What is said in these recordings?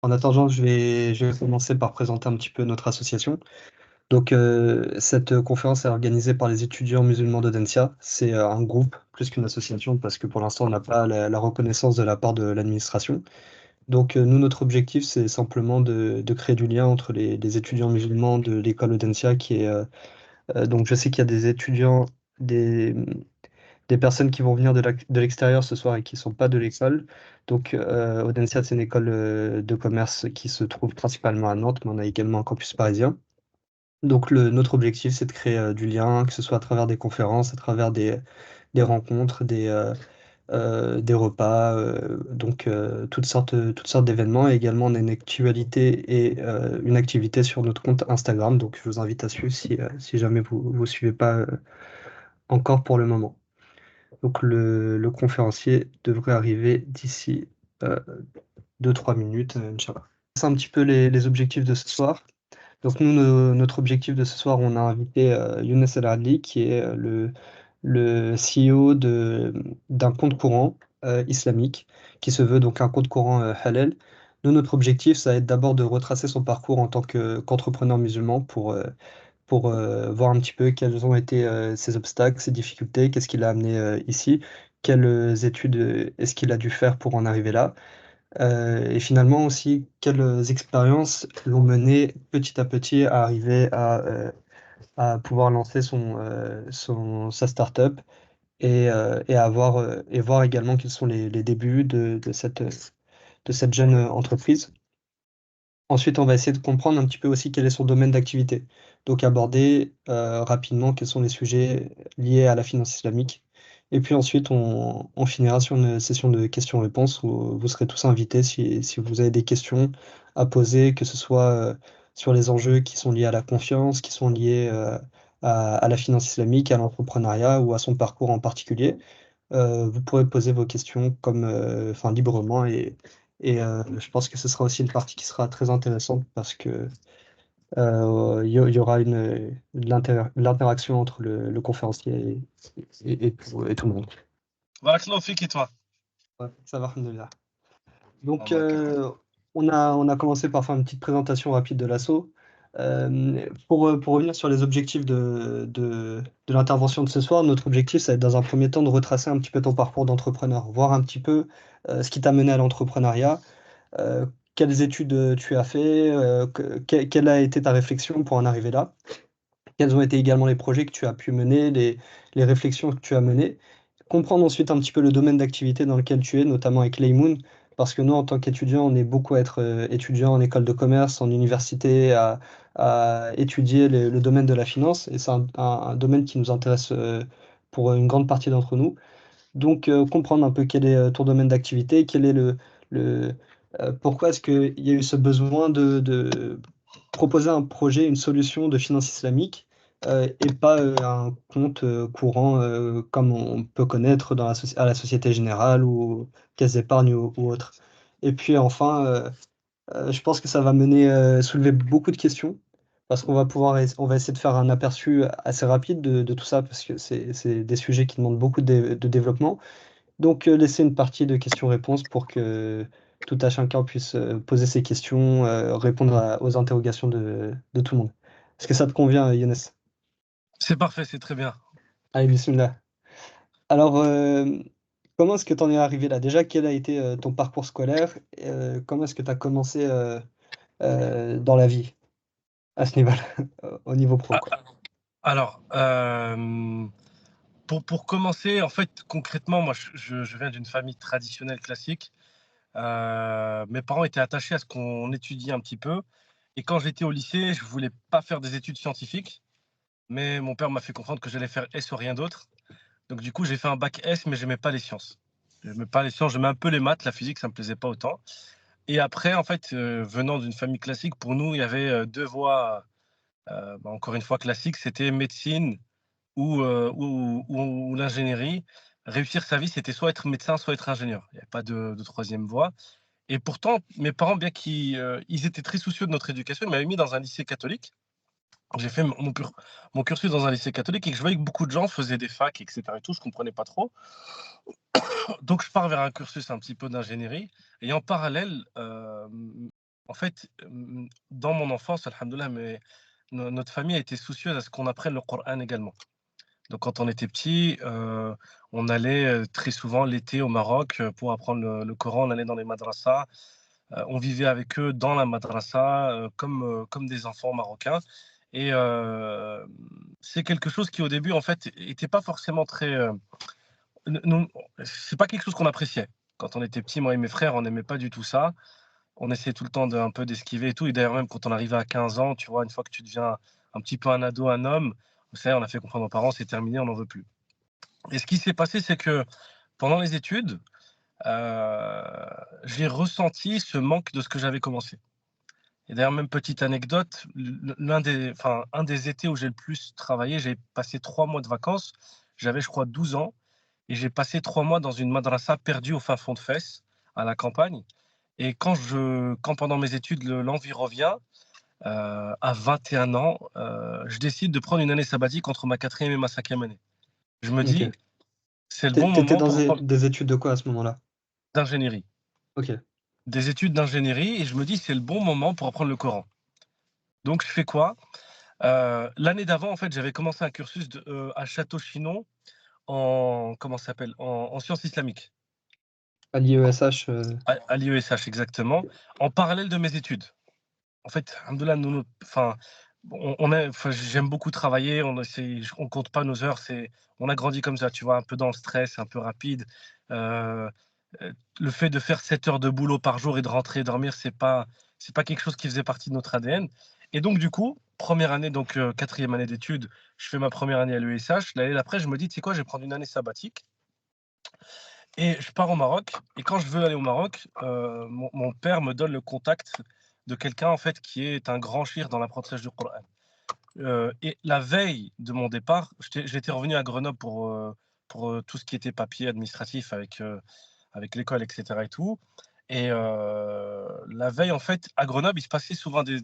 En attendant, je vais commencer par présenter un petit peu notre association. Donc, cette conférence est organisée par les étudiants musulmans d'Audencia. C'est un groupe plus qu'une association parce que pour l'instant, on n'a pas la reconnaissance de la part de l'administration. Donc, nous, notre objectif, c'est simplement de créer du lien entre les étudiants musulmans de l'école Audencia qui est. Donc, je sais qu'il y a des étudiants, des, des personnes qui vont venir de l'extérieur ce soir et qui ne sont pas de l'école. Donc, Audencia, c'est une école de commerce qui se trouve principalement à Nantes, mais on a également un campus parisien. Donc, notre objectif, c'est de créer du lien, que ce soit à travers des conférences, à travers des rencontres, des repas, donc toutes sortes d'événements. Et également, on a une actualité et une activité sur notre compte Instagram. Donc, je vous invite à suivre si jamais vous ne suivez pas encore pour le moment. Donc le conférencier devrait arriver d'ici 2-3 minutes, Inch'Allah. C'est un petit peu les objectifs de ce soir. Donc nous, notre objectif de ce soir, on a invité Younes El Adli, qui est le CEO d'un compte courant islamique, qui se veut donc un compte courant halal. Nous, notre objectif, ça va être d'abord de retracer son parcours en tant qu'entrepreneur musulman pour voir un petit peu quels ont été ses obstacles, ses difficultés, qu'est-ce qui l'a amené ici, quelles études est-ce qu'il a dû faire pour en arriver là, et finalement aussi quelles expériences l'ont mené petit à petit à arriver à pouvoir lancer sa startup et voir également quels sont les débuts de cette jeune entreprise. Ensuite, on va essayer de comprendre un petit peu aussi quel est son domaine d'activité. Donc, aborder rapidement quels sont les sujets liés à la finance islamique. Et puis ensuite, on finira sur une session de questions-réponses où vous serez tous invités si vous avez des questions à poser, que ce soit sur les enjeux qui sont liés à la confiance, qui sont liés à la finance islamique, à l'entrepreneuriat ou à son parcours en particulier. Vous pourrez poser vos questions enfin, librement et je pense que ce sera aussi une partie qui sera très intéressante parce que il y aura de l'interaction entre le conférencier et tout le monde. Barakallahu fik et toi? Ouais, ça va, alhamdoulilah. Donc, Allah يكرمك. on a commencé par faire une petite présentation rapide de l'assaut. Pour revenir sur les objectifs de l'intervention de ce soir, notre objectif, ça va être dans un premier temps de retracer un petit peu ton parcours d'entrepreneur, voir un petit peu ce qui t'a mené à l'entrepreneuriat, quelles études tu as fait, quelle a été ta réflexion pour en arriver là, quels ont été également les projets que tu as pu mener, les réflexions que tu as menées. Comprendre ensuite un petit peu le domaine d'activité dans lequel tu es, notamment avec Laymoon, parce que nous, en tant qu'étudiants, on est beaucoup à être étudiants en école de commerce, en université, à étudier le domaine de la finance, et c'est un domaine qui nous intéresse pour une grande partie d'entre nous. Donc, comprendre un peu quel est ton domaine d'activité, quel est le pourquoi est-ce qu'il y a eu ce besoin de proposer un projet, une solution de finance islamique, et pas un compte courant comme on peut connaître à la Société Générale ou Caisse d'épargne ou autre. Et puis enfin, je pense que ça va soulever beaucoup de questions parce on va essayer de faire un aperçu assez rapide de tout ça parce que c'est des sujets qui demandent beaucoup de développement. Donc, laisser une partie de questions-réponses pour que tout à chacun puisse poser ses questions, répondre aux interrogations de tout le monde. Est-ce que ça te convient, Younes? C'est parfait, c'est très bien. Allez, bismillah. Alors, comment est-ce que tu en es arrivé là? Déjà, quel a été ton parcours scolaire? Comment est-ce que tu as commencé dans la vie à ce niveau-là, au niveau pro, Ah, quoi? alors, pour commencer, en fait, concrètement, moi, je viens d'une famille traditionnelle classique. Mes parents étaient attachés à ce qu'on étudie un petit peu et quand j'étais au lycée, je voulais pas faire des études scientifiques, mais mon père m'a fait comprendre que j'allais faire S ou rien d'autre. Donc du coup, j'ai fait un bac S, mais j'aimais pas les sciences. J'aimais pas les sciences, j'aimais un peu les maths, la physique, ça me plaisait pas autant. Et après, en fait, venant d'une famille classique, pour nous, il y avait 2 voies, encore une fois classiques, c'était médecine ou l'ingénierie. Réussir sa vie, c'était soit être médecin, soit être ingénieur. Il y avait pas de 3e voie et pourtant, mes parents, bien ils étaient très soucieux de notre éducation, ils m'avaient mis dans un lycée catholique. J'ai fait mon cursus dans un lycée catholique et que je voyais que beaucoup de gens faisaient des facs et cetera et tout, je comprenais pas trop. Donc je pars vers un cursus un petit peu d'ingénierie et en parallèle, En fait, dans mon enfance, alhamdoulilah, mais notre famille a été soucieuse à ce qu'on apprenne le Coran également. Donc quand on était petit, on allait, très souvent l'été au Maroc, pour apprendre le Coran. On allait dans les madrasas, on vivait avec eux dans la madrasa, comme des enfants marocains et c'est quelque chose qui au début, en fait, était pas forcément très, nous c'est pas quelque chose qu'on appréciait. Quand on était petits, moi et mes frères, on n'aimait pas du tout ça. On essayait tout le temps un peu d'esquiver et tout et d'ailleurs même quand on arrivait à 15 ans, tu vois, une fois que tu deviens un petit peu un ado, un homme, ça y est, on a fait comprendre aux parents: «C'est terminé, on n'en veut plus». Et ce qui s'est passé, c'est que pendant les études, j'ai ressenti ce manque de ce que j'avais commencé. Et d'ailleurs, même petite anecdote, un des étés où j'ai le plus travaillé, j'ai passé 3 mois de vacances. J'avais, je crois, 12 ans et j'ai passé 3 mois dans une madrasa perdue au fin fond de Fès, à la campagne. Et quand pendant mes études, l'envie revient, à 21 ans, je décide de prendre une année sabbatique entre ma quatrième et ma cinquième année. Je me OK. dis: «C'est le Tu bon étais moment dans pour prendre» des études de quoi à ce moment-là? d'ingénierie. OK. Des études d'ingénierie et je me dis: «C'est le bon moment pour apprendre le Coran». Donc je fais quoi? L'année d'avant, en fait, j'avais commencé un cursus à Château-Chinon en comment ça s'appelle? En sciences islamiques, À l'IESH, à l'IESH exactement, en parallèle de mes études. En fait, alhamdoulilah, nous, j'aime beaucoup travailler, on compte pas nos heures, on a grandi comme ça, tu vois? Un peu dans le stress, un peu rapide. Heu le fait de faire 7 heures de boulot par jour et de rentrer et dormir, c'est pas quelque chose qui faisait partie de notre ADN et donc du coup, première année, donc 4e année d'études, je fais ma première année à l'ESH. L'année d'après, je me dis: «Tu sais quoi? Je vais prendre une année sabbatique» et je pars au Maroc et quand je veux aller au Maroc, mon père me donne le contact de quelqu'un, en fait, qui est un grand cheikh dans l'apprentissage du Coran. Et la veille de mon départ, j'étais revenu à Grenoble pour tout ce qui était papier administratif avec l'école et cetera et tout et la veille, en fait, à Grenoble, il se passait souvent des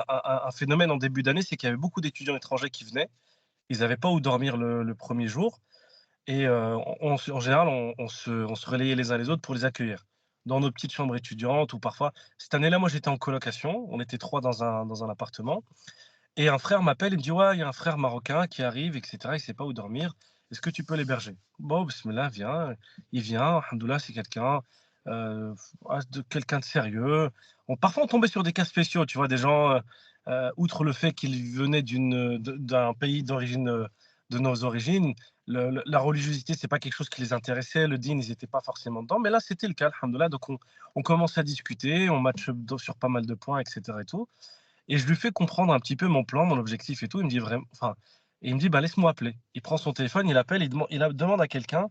un phénomène en début d'année, c'est qu'il y avait beaucoup d'étudiants étrangers qui venaient. Ils n'avaient pas où dormir le 1er jour et en général, on se relayait les uns les autres pour les accueillir. Dans nos petites chambres étudiantes ou parfois cette année-là, moi, j'étais en colocation, on était 3 dans un appartement et un frère m'appelle, il me dit: «Ouais, il y a un frère marocain qui arrive et cetera, il sait pas où dormir. Est-ce que tu peux l'héberger?» Bon, bismillah, viens. Il vient, alhamdoulilah, c'est quelqu'un de sérieux. Parfois, on tombait sur des cas spéciaux, tu vois? Des gens, outre le fait qu'ils venaient d'un pays d'origine, de nos origines, la religiosité, c'est pas quelque chose qui les intéressait, le dîn, ils étaient pas forcément dedans, mais là, c'était le cas, alhamdoulilah. Donc on commence à discuter, on matche sur pas mal de points et cetera et tout. Et je lui fais comprendre un petit peu mon plan, mon objectif et tout. Il me dit vraiment, enfin, et il me dit: «Bah, laisse-moi appeler». Il prend son téléphone, il appelle, demande à quelqu'un: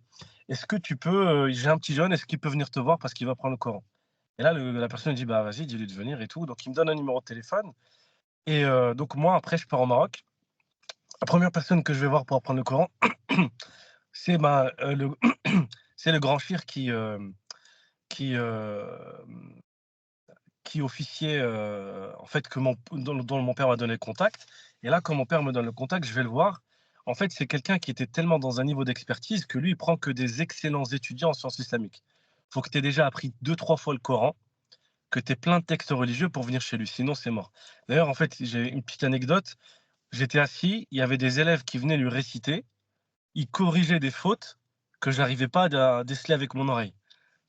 «Est-ce que tu peux, j'ai un petit jeune, est-ce qu'il peut venir te voir parce qu'il va prendre le Coran?» Et là, la personne dit: «Bah, vas-y, dis-lui de venir et tout». Donc il me donne un numéro de téléphone et donc moi, après, je pars au Maroc. La première personne que je vais voir pour apprendre le Coran, c'est, c'est le grand shir qui, qui officiait, en fait, dont mon père m'a donné le contact et là, quand mon père me donne le contact, je vais le voir. En fait, c'est quelqu'un qui était tellement dans un niveau d'expertise que lui, il prend que des excellents étudiants en sciences islamiques. Faut que tu aies déjà appris 2-3 fois le Coran, que tu aies plein de textes religieux pour venir chez lui, sinon c'est mort. D'ailleurs, en fait, j'ai une petite anecdote, j'étais assis, il y avait des élèves qui venaient lui réciter, il corrigeait des fautes que j'arrivais pas à déceler avec mon oreille.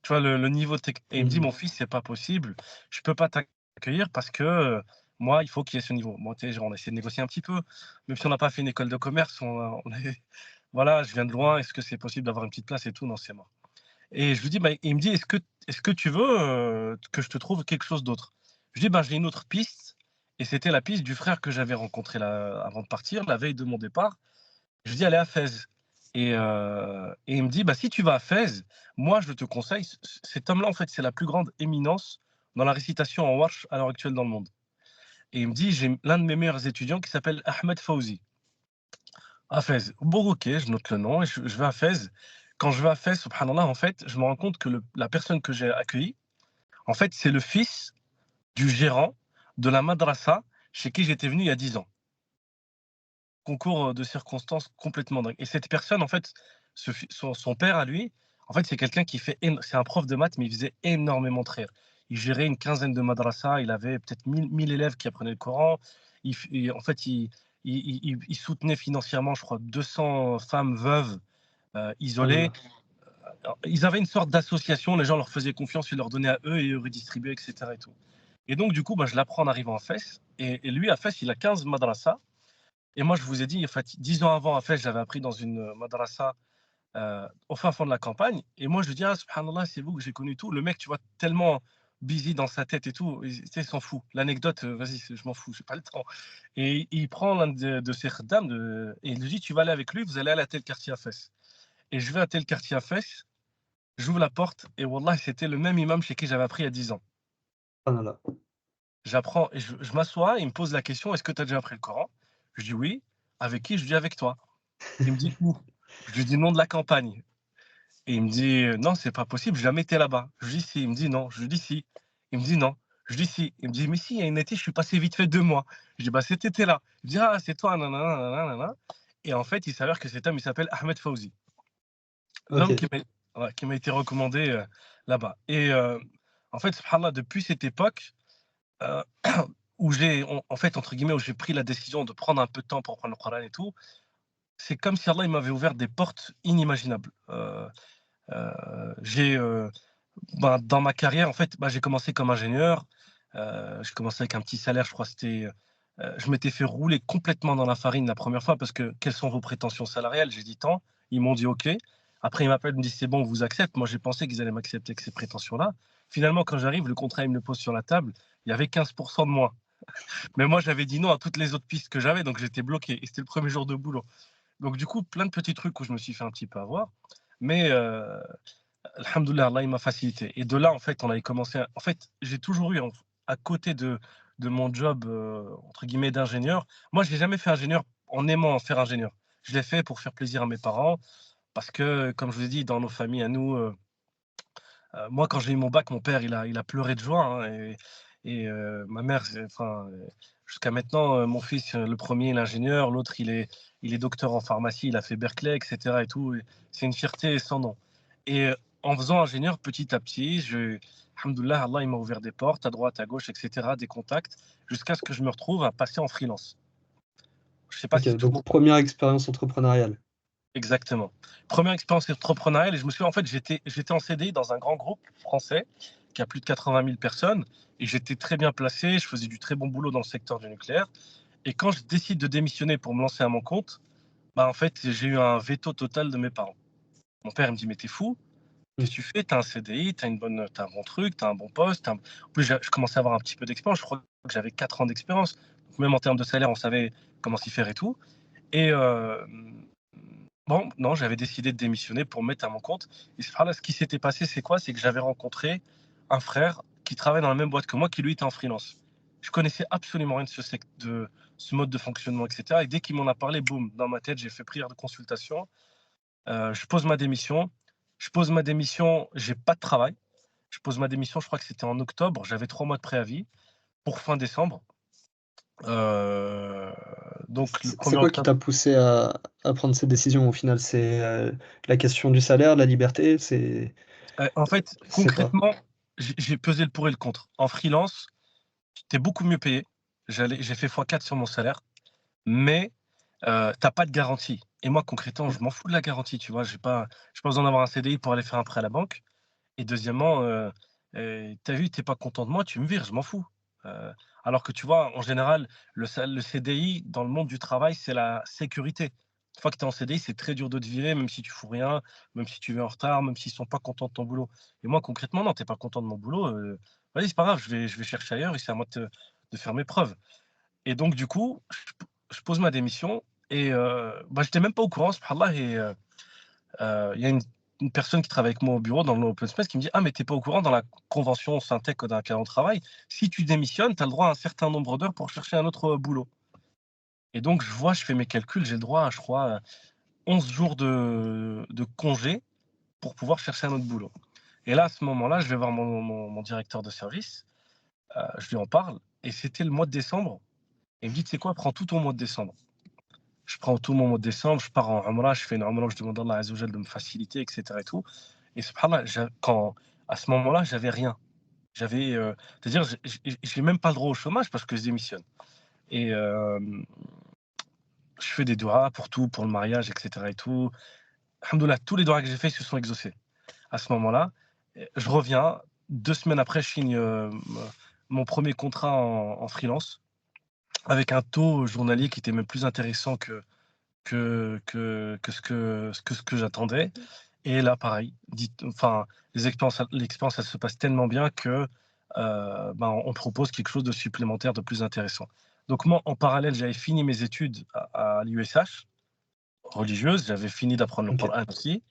Tu vois le niveau tech et il me dit: mmh. «Mon fils, c'est pas possible, je peux pas t'accueillir parce que, moi, il faut qu'il y ait ce niveau». Bon, tu sais, genre, on a essayé de négocier un petit peu, même si on n'a pas fait une école de commerce, on est voilà, je viens de loin, est-ce que c'est possible d'avoir une petite place et tout? Non, c'est mort et je lui dis: «Bah» il me dit: «Est-ce que tu veux, que je te trouve quelque chose d'autre?» Je lui dis: «Ben, j'ai une autre piste» et c'était la piste du frère que j'avais rencontré là, avant de partir, la veille de mon départ. Je lui dis: «Elle est à Fès» et il me dit: «Bah, si tu vas à Fès, moi, je te conseille». Cet homme-là, en fait, c'est la plus grande éminence dans la récitation en warsh à l'heure actuelle dans le monde et il me dit: «J'ai l'un de mes meilleurs étudiants qui s'appelle Ahmed Fawzi, à Fès». Bon, OK, je note le nom et je vais à Fès. Quand je vais à Fès, subhanallah, en fait, je me rends compte que la personne que j'ai accueillie, en fait, c'est le fils du gérant de la madrasa chez qui j'étais venu il y a 10 ans. Concours, de circonstances complètement dingue et cette personne, en fait, son père à lui, en fait, c'est quelqu'un qui fait c'est un prof de maths, mais il faisait énormément de rire. il gérait une quinzaine de madrasas, il avait peut-être 1000 élèves qui apprenaient le Coran. En fait, il soutenait financièrement, je crois, 200 femmes veuves Oh là isolées. là. Alors, ils avaient une sorte d'association, les gens leur faisaient confiance, ils leur donnaient à eux et eux redistribuaient, etc. Et tout. Et donc, du coup, bah, je l'apprends en arrivant à Fès. Et lui, à Fès, il a 15 madrasas. Et moi, je vous ai dit, en fait, 10 ans avant, à Fès, j'avais appris dans une madrasa au fin fond de la campagne. Et moi, je lui dis, ah, subhanallah, c'est vous que j'ai connu tout. Le mec, tu vois, tellement busy dans sa tête et tout, il s'en fout. L'anecdote, vas-y, je m'en fous, j'ai pas le temps. Et il prend l'un de ses khaddams et il lui dit, tu vas aller avec lui, vous allez aller à tel quartier à Fès. Et je vais à tel quartier à Fès, j'ouvre la porte et wallah, c'était le même imam chez qui j'avais appris il y a 10 ans. Oh là là. J'apprends et je m'assois, il me pose la question, est-ce que tu as déjà appris le Coran? Je dis oui. Avec qui? Je dis avec toi. Il me dit où? Je lui dis nom de la campagne. Et il me dit non, c'est pas possible, j'ai jamais été là-bas. Je lui dis si. Il me dit non. Je lui dis si. Il me dit non. Je lui dis si. Il me dit mais si, il y a une été, je suis passé vite fait 2 mois. Je dis bah cet été-là. Il me dit ah, c'est toi, nanana, nanana, nanana. Et en fait, il s'avère que cet homme, il s'appelle Ahmed Fauzi. L'homme OK. qui m'a été recommandé là-bas. Et en fait, subhanallah, depuis cette époque, euh, où en fait, entre guillemets, où j'ai pris la décision de prendre un peu de temps pour prendre le Coran et tout, c'est comme si Allah il m'avait ouvert des portes inimaginables. J'ai, ben, dans ma carrière, en fait, bah, j'ai commencé comme ingénieur. J'ai commencé avec un petit salaire, je crois, c'était. Je m'étais fait rouler complètement dans la farine la première fois parce que quelles sont vos prétentions salariales? J'ai dit tant. Ils m'ont dit OK. Après, ils m'appellent, ils me disent c'est bon, on vous accepte. Moi, j'ai pensé qu'ils allaient m'accepter avec ces prétentions-là. Finalement, quand j'arrive, le contrat, ils me le posent sur la table. Il y avait 15% de moins. Mais moi, j'avais dit non à toutes les autres pistes que j'avais, donc j'étais bloqué. Et c'était le premier jour de boulot. Donc, du coup, plein de petits trucs où je me suis fait un petit peu avoir. Mais alhamdoulilah, Allah, il m'a facilité. Et de là, en fait, on avait commencé. En fait, j'ai toujours eu, à côté de mon job, entre guillemets, d'ingénieur, moi, j'ai jamais fait ingénieur en aimant faire ingénieur. Je l'ai fait pour faire plaisir à mes parents. Parce que, comme je vous ai dit, dans nos familles, à nous, moi, quand j'ai eu mon bac, mon père, il a pleuré de joie. Hein, ma mère, enfin, jusqu'à maintenant, mon fils, le premier, il est ingénieur, l'autre, il est docteur en pharmacie, il a fait Berkeley, etc. Et tout. Et c'est une fierté sans nom. Et en faisant ingénieur, petit à petit, alhamdoulilah, Allah, il m'a ouvert des portes à droite, à gauche, etc., des contacts, jusqu'à ce que je me retrouve à passer en freelance. Je sais pas OK, si tout le donc monde. première expérience entrepreneuriale. Exactement. Première expérience entrepreneuriale et je me souviens, en fait, j'étais en CDI dans un grand groupe français qui a plus de 80 000 personnes et j'étais très bien placé, je faisais du très bon boulot dans le secteur du nucléaire et quand je décide de démissionner pour me lancer à mon compte, bah, en fait, j'ai eu un veto total de mes parents. Mon père, il me dit: «Mais tu es fou? Mmh. Qu'est-ce que tu fais? Tu as un CDI, tu as un bon truc, tu as un bon poste, tu as». En plus, je commençais à avoir un petit peu d'expérience, je crois que j'avais 4 ans d'expérience. Donc même en termes de salaire, on savait comment s'y faire et tout et bon, non, j'avais décidé de démissionner pour me mettre à mon compte. Et ce qui s'était passé, c'est quoi? C'est que j'avais rencontré un frère qui travaille dans la même boîte que moi, qui lui était en freelance. Je connaissais absolument rien de ce mode de fonctionnement, etc. Et dès qu'il m'en a parlé, boum, dans ma tête, j'ai fait prière de consultation. Je pose ma démission. Je pose ma démission, j'ai pas de travail. Je pose ma démission, je crois que c'était en octobre. J'avais 3 mois de préavis pour fin décembre. Euh, donc le C'est 1er quoi qui octobre. t'a poussé à prendre cette décision au final? C'est, la question du salaire, la liberté, En fait, c'est quoi? concrètement, j'ai pesé le pour et le contre. En freelance, tu es beaucoup mieux payé. J'ai fait x4 sur mon salaire, mais tu pas de garantie. Et moi, concrètement, Mmh. je m'en fous de la garantie, tu vois? J'ai pas besoin d'avoir un CDI pour aller faire un prêt à la banque. Et deuxièmement, tu vu, tu pas content de moi, tu me vires, je m'en fous. Heu, alors que tu vois, en général, le CDI dans le monde du travail, c'est la sécurité. Une fois que tu es en CDI, c'est très dur de te virer, même si tu fous rien, même si tu es en retard, même s'ils sont pas contents de ton boulot. Et moi, concrètement, non, tu pas content de mon boulot, vas-y, c'est pas grave, je vais chercher ailleurs et c'est à moi de faire mes preuves. Et donc du coup, je pose ma démission et bah, j'étais même pas au courant, subhanallah. Et il y a une personne qui travaille avec moi au bureau dans l'open space qui me dit: «Ah mais tu pas au courant, dans la convention Syntec dans laquelle on travaille, si tu démissionnes, tu as le droit à un certain nombre d'heures pour chercher un autre boulot». Et donc je fais mes calculs, j'ai le droit à, je crois, 11 jours de congé pour pouvoir chercher un autre boulot. Et là, à ce moment-là, je vais voir mon directeur de service, je lui en parle et c'était le mois de décembre. Et il me dit: «Tu sais quoi? Prends tout ton mois de décembre». Je prends tout mon mois de décembre, je pars en Umrah, je fais une Umrah, je demande à Allah Azza wa Jal de me faciliter et cetera et tout. Et subhanallah, à ce moment-là, j'avais rien. C'est-à-dire, j'ai même pas le droit au chômage parce que je démissionne. Et je fais des doigts pour tout, pour le mariage, etc. et tout. Alhamdoulilah, tous les doigts que j'ai faits se sont exaucés. À ce moment-là, je reviens. 2 semaines après, je signe mon premier contrat en freelance avec un taux journalier qui était même plus intéressant que ce que j'attendais. Et là, pareil, enfin, l'expérience, elle se passe tellement bien que ben, on propose quelque chose de supplémentaire, de plus intéressant. Donc moi, en parallèle, j'avais fini mes études à l'USH, religieuse. J'avais fini d'apprendre le Ok, Coran aussi.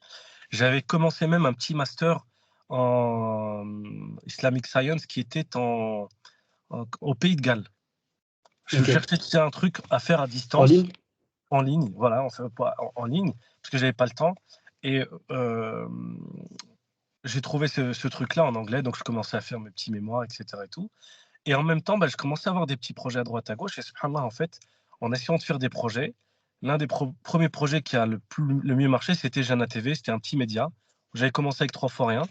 J'avais commencé même un petit master en Islamic Science qui était au Pays de Galles. Je ok. cherchais tu sais, un truc à faire à En distance, ligne? en ligne, voilà, en ligne, parce que j'avais pas le temps. Et j'ai trouvé ce truc-là en anglais, donc je commençais à faire mes petits mémoires, etc. et tout. Et en même temps, bah, je commençais à avoir des petits projets à droite à gauche. Et subhanallah, en fait, en essayant de faire des projets, l'un des premiers projets qui a le mieux marché, c'était Jana TV. C'était un petit média. J'avais commencé avec 3 fois rien.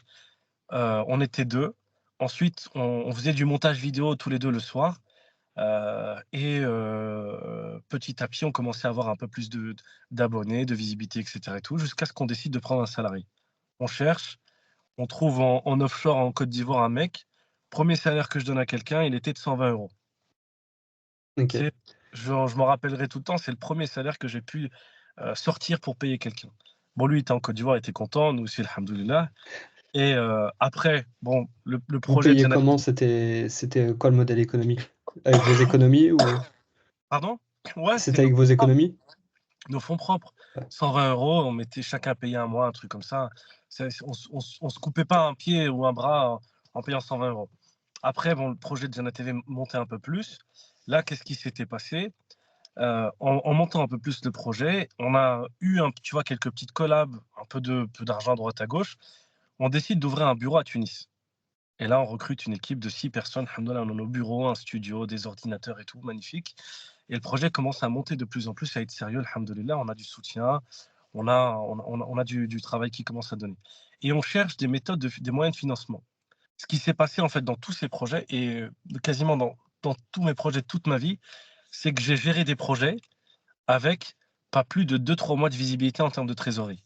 On était deux. Ensuite, on faisait du montage vidéo tous les deux le soir. Et petit à petit, on commençait à avoir un peu plus d'abonnés, de visibilité, etc. et tout, jusqu'à ce qu'on décide de prendre un salarié. On cherche, on trouve en offshore, en Côte d'Ivoire, un mec. Premier salaire que je donne à quelqu'un, il était de 120 €. Ok. C'est je m'en rappellerai tout le temps, c'est le premier salaire que j'ai pu, sortir pour payer quelqu'un. Bon, lui, il était en Côte d'Ivoire, il était content, nous aussi, alhamdoulilah. Et après, bon, le Vous projet de payez Jana. comment? C'était quoi le modèle économique? Avec vos économies ou Pardon? Ouais, c'était c'était avec vos économies? nos fonds propres. Ouais. 120 €, on mettait chacun payait un mois, un truc comme ça. On se coupait pas un pied ou un bras en payant 120 €. Après, bon, le projet de Jana TV montait un peu plus. Là, qu'est-ce qui s'était passé? En montant un peu plus le projet, on a eu tu vois, quelques petites collabs, un peu d'argent à droite à gauche. On décide d'ouvrir un bureau à Tunis. Et là, on recrute une équipe de 6 personnes. Alhamdoulilah, on a nos bureaux, un studio, des ordinateurs et tout, magnifique. Et le projet commence à monter de plus en plus, à être sérieux. Alhamdoulilah, on a du soutien, on a du travail qui commence à donner. Et on cherche des méthodes, des moyens de financement. Ce qui s'est passé en fait dans tous ces projets et quasiment dans tous mes projets de toute ma vie, c'est que j'ai géré des projets avec pas plus de 2-3 mois de visibilité en termes de trésorerie.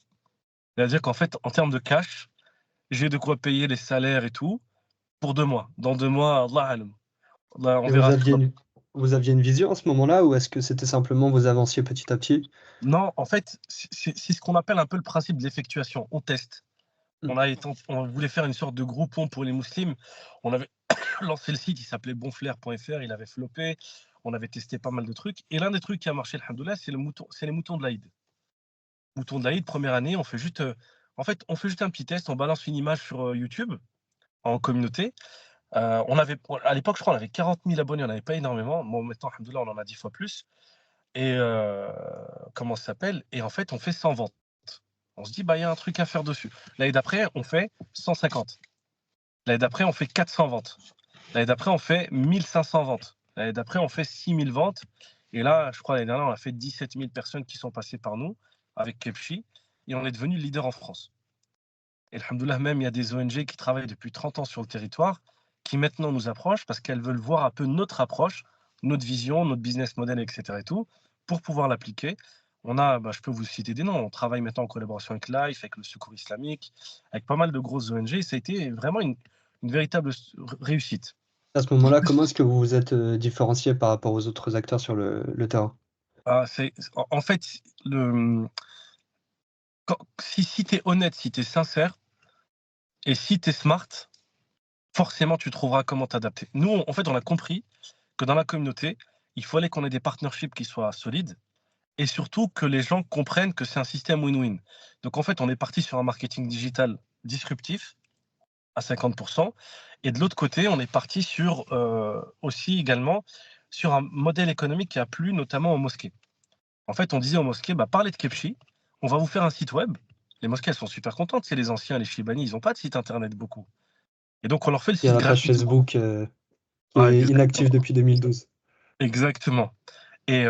C'est-à-dire qu'en fait, en termes de cash, j'ai de quoi payer les salaires et tout pour 2 mois. Dans 2 mois, Allah alam. Allah, on Et verra ce que va. vous aviez une vision à ce moment-là ou est-ce que c'était simplement vous avanciez petit à petit? Non, en fait, c'est ce qu'on appelle un peu le principe de l'effectuation. On teste. Mmh. On voulait faire une sorte de groupon pour les musulmans. On avait lancé le site, il s'appelait bonflair.fr, il avait floppé. On avait testé pas mal de trucs. Et l'un des trucs qui a marché, alhamdoulilah, c'est les moutons de l'Aïd. Moutons de l'Aïd, première année, en fait, on fait juste un petit test, on balance une image sur YouTube en communauté. À l'époque, je crois, on avait 40 000 abonnés, on n'avait pas énormément. Bon, maintenant, alhamdoulilah, on en a 10 fois plus. Et comment ça s'appelle? Et en fait, on fait 100 ventes. On se dit, bah, il y a un truc à faire dessus. L'année d'après, on fait 150. L'année d'après, on fait 400 ventes. L'année d'après, on fait 1500 ventes. L'année d'après, on fait 6000 ventes. Et là, je crois, l'année dernière, on a fait 17 000 personnes qui sont passées par nous avec Kepchi. Et on est devenu leader en France. Et alhamdoulilah, même, il y a des ONG qui travaillent depuis 30 ans sur le territoire qui maintenant nous approchent parce qu'elles veulent voir un peu notre approche, notre vision, notre business model, etc. et tout, pour pouvoir l'appliquer. Bah, je peux vous citer des noms. On travaille maintenant en collaboration avec Life, avec le Secours Islamique, avec pas mal de grosses ONG. Et ça a été vraiment une véritable réussite. À ce moment-là, comment est-ce que vous vous êtes, différencié par rapport aux autres acteurs sur le terrain? En fait, si tu es honnête, si tu es sincère et si tu es smart, forcément, tu trouveras comment t'adapter. Nous, en fait, on a compris que dans la communauté, il fallait qu'on ait des partnerships qui soient solides et surtout que les gens comprennent que c'est un système win-win. Donc, en fait, on est parti sur un marketing digital disruptif à 50%. Et de l'autre côté, on est parti sur aussi également sur un modèle économique qui a plu notamment aux mosquées. En fait, on disait aux mosquées, bah, parlez de Kepchi, on va vous faire un site web. Les mosquées, elles sont super contentes. C'est les anciens, les Shibani, ils n'ont pas de site internet beaucoup. Et donc, on leur fait le Il y a site la page gratuitement. Facebook, qui Ah, est exactement. inactive depuis 2012. Exactement. Et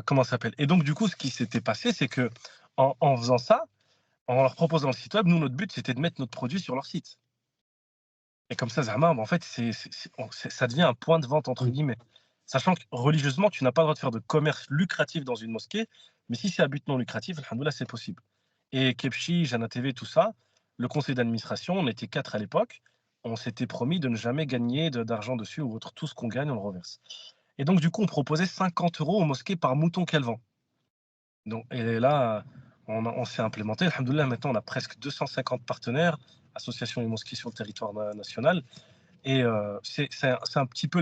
comment ça s'appelle? Et donc du coup, ce qui s'était passé, c'est qu'en faisant ça, en leur proposant le site web, nous, notre but, c'était de mettre notre produit sur leur site. Et comme ça, Zama, en fait, ça devient un point de vente, entre Mmh. guillemets. Sachant que religieusement, tu n'as pas le droit de faire de commerce lucratif dans une mosquée, mais si c'est à but non lucratif, alhamdoulilah, c'est possible. Et Kepchi, Jana TV, tout ça, le conseil d'administration, on était 4 à l'époque, on s'était promis de ne jamais gagner d'argent dessus ou autre. Tout ce qu'on gagne, on le reverse. Et donc, du coup, on proposait 50 € aux mosquées par mouton qu'elles vendent. Donc, et là, on s'est implémenté. Alhamdoulilah, maintenant, on a presque 250 partenaires, associations et mosquées sur le territoire national. Et c'est un petit peu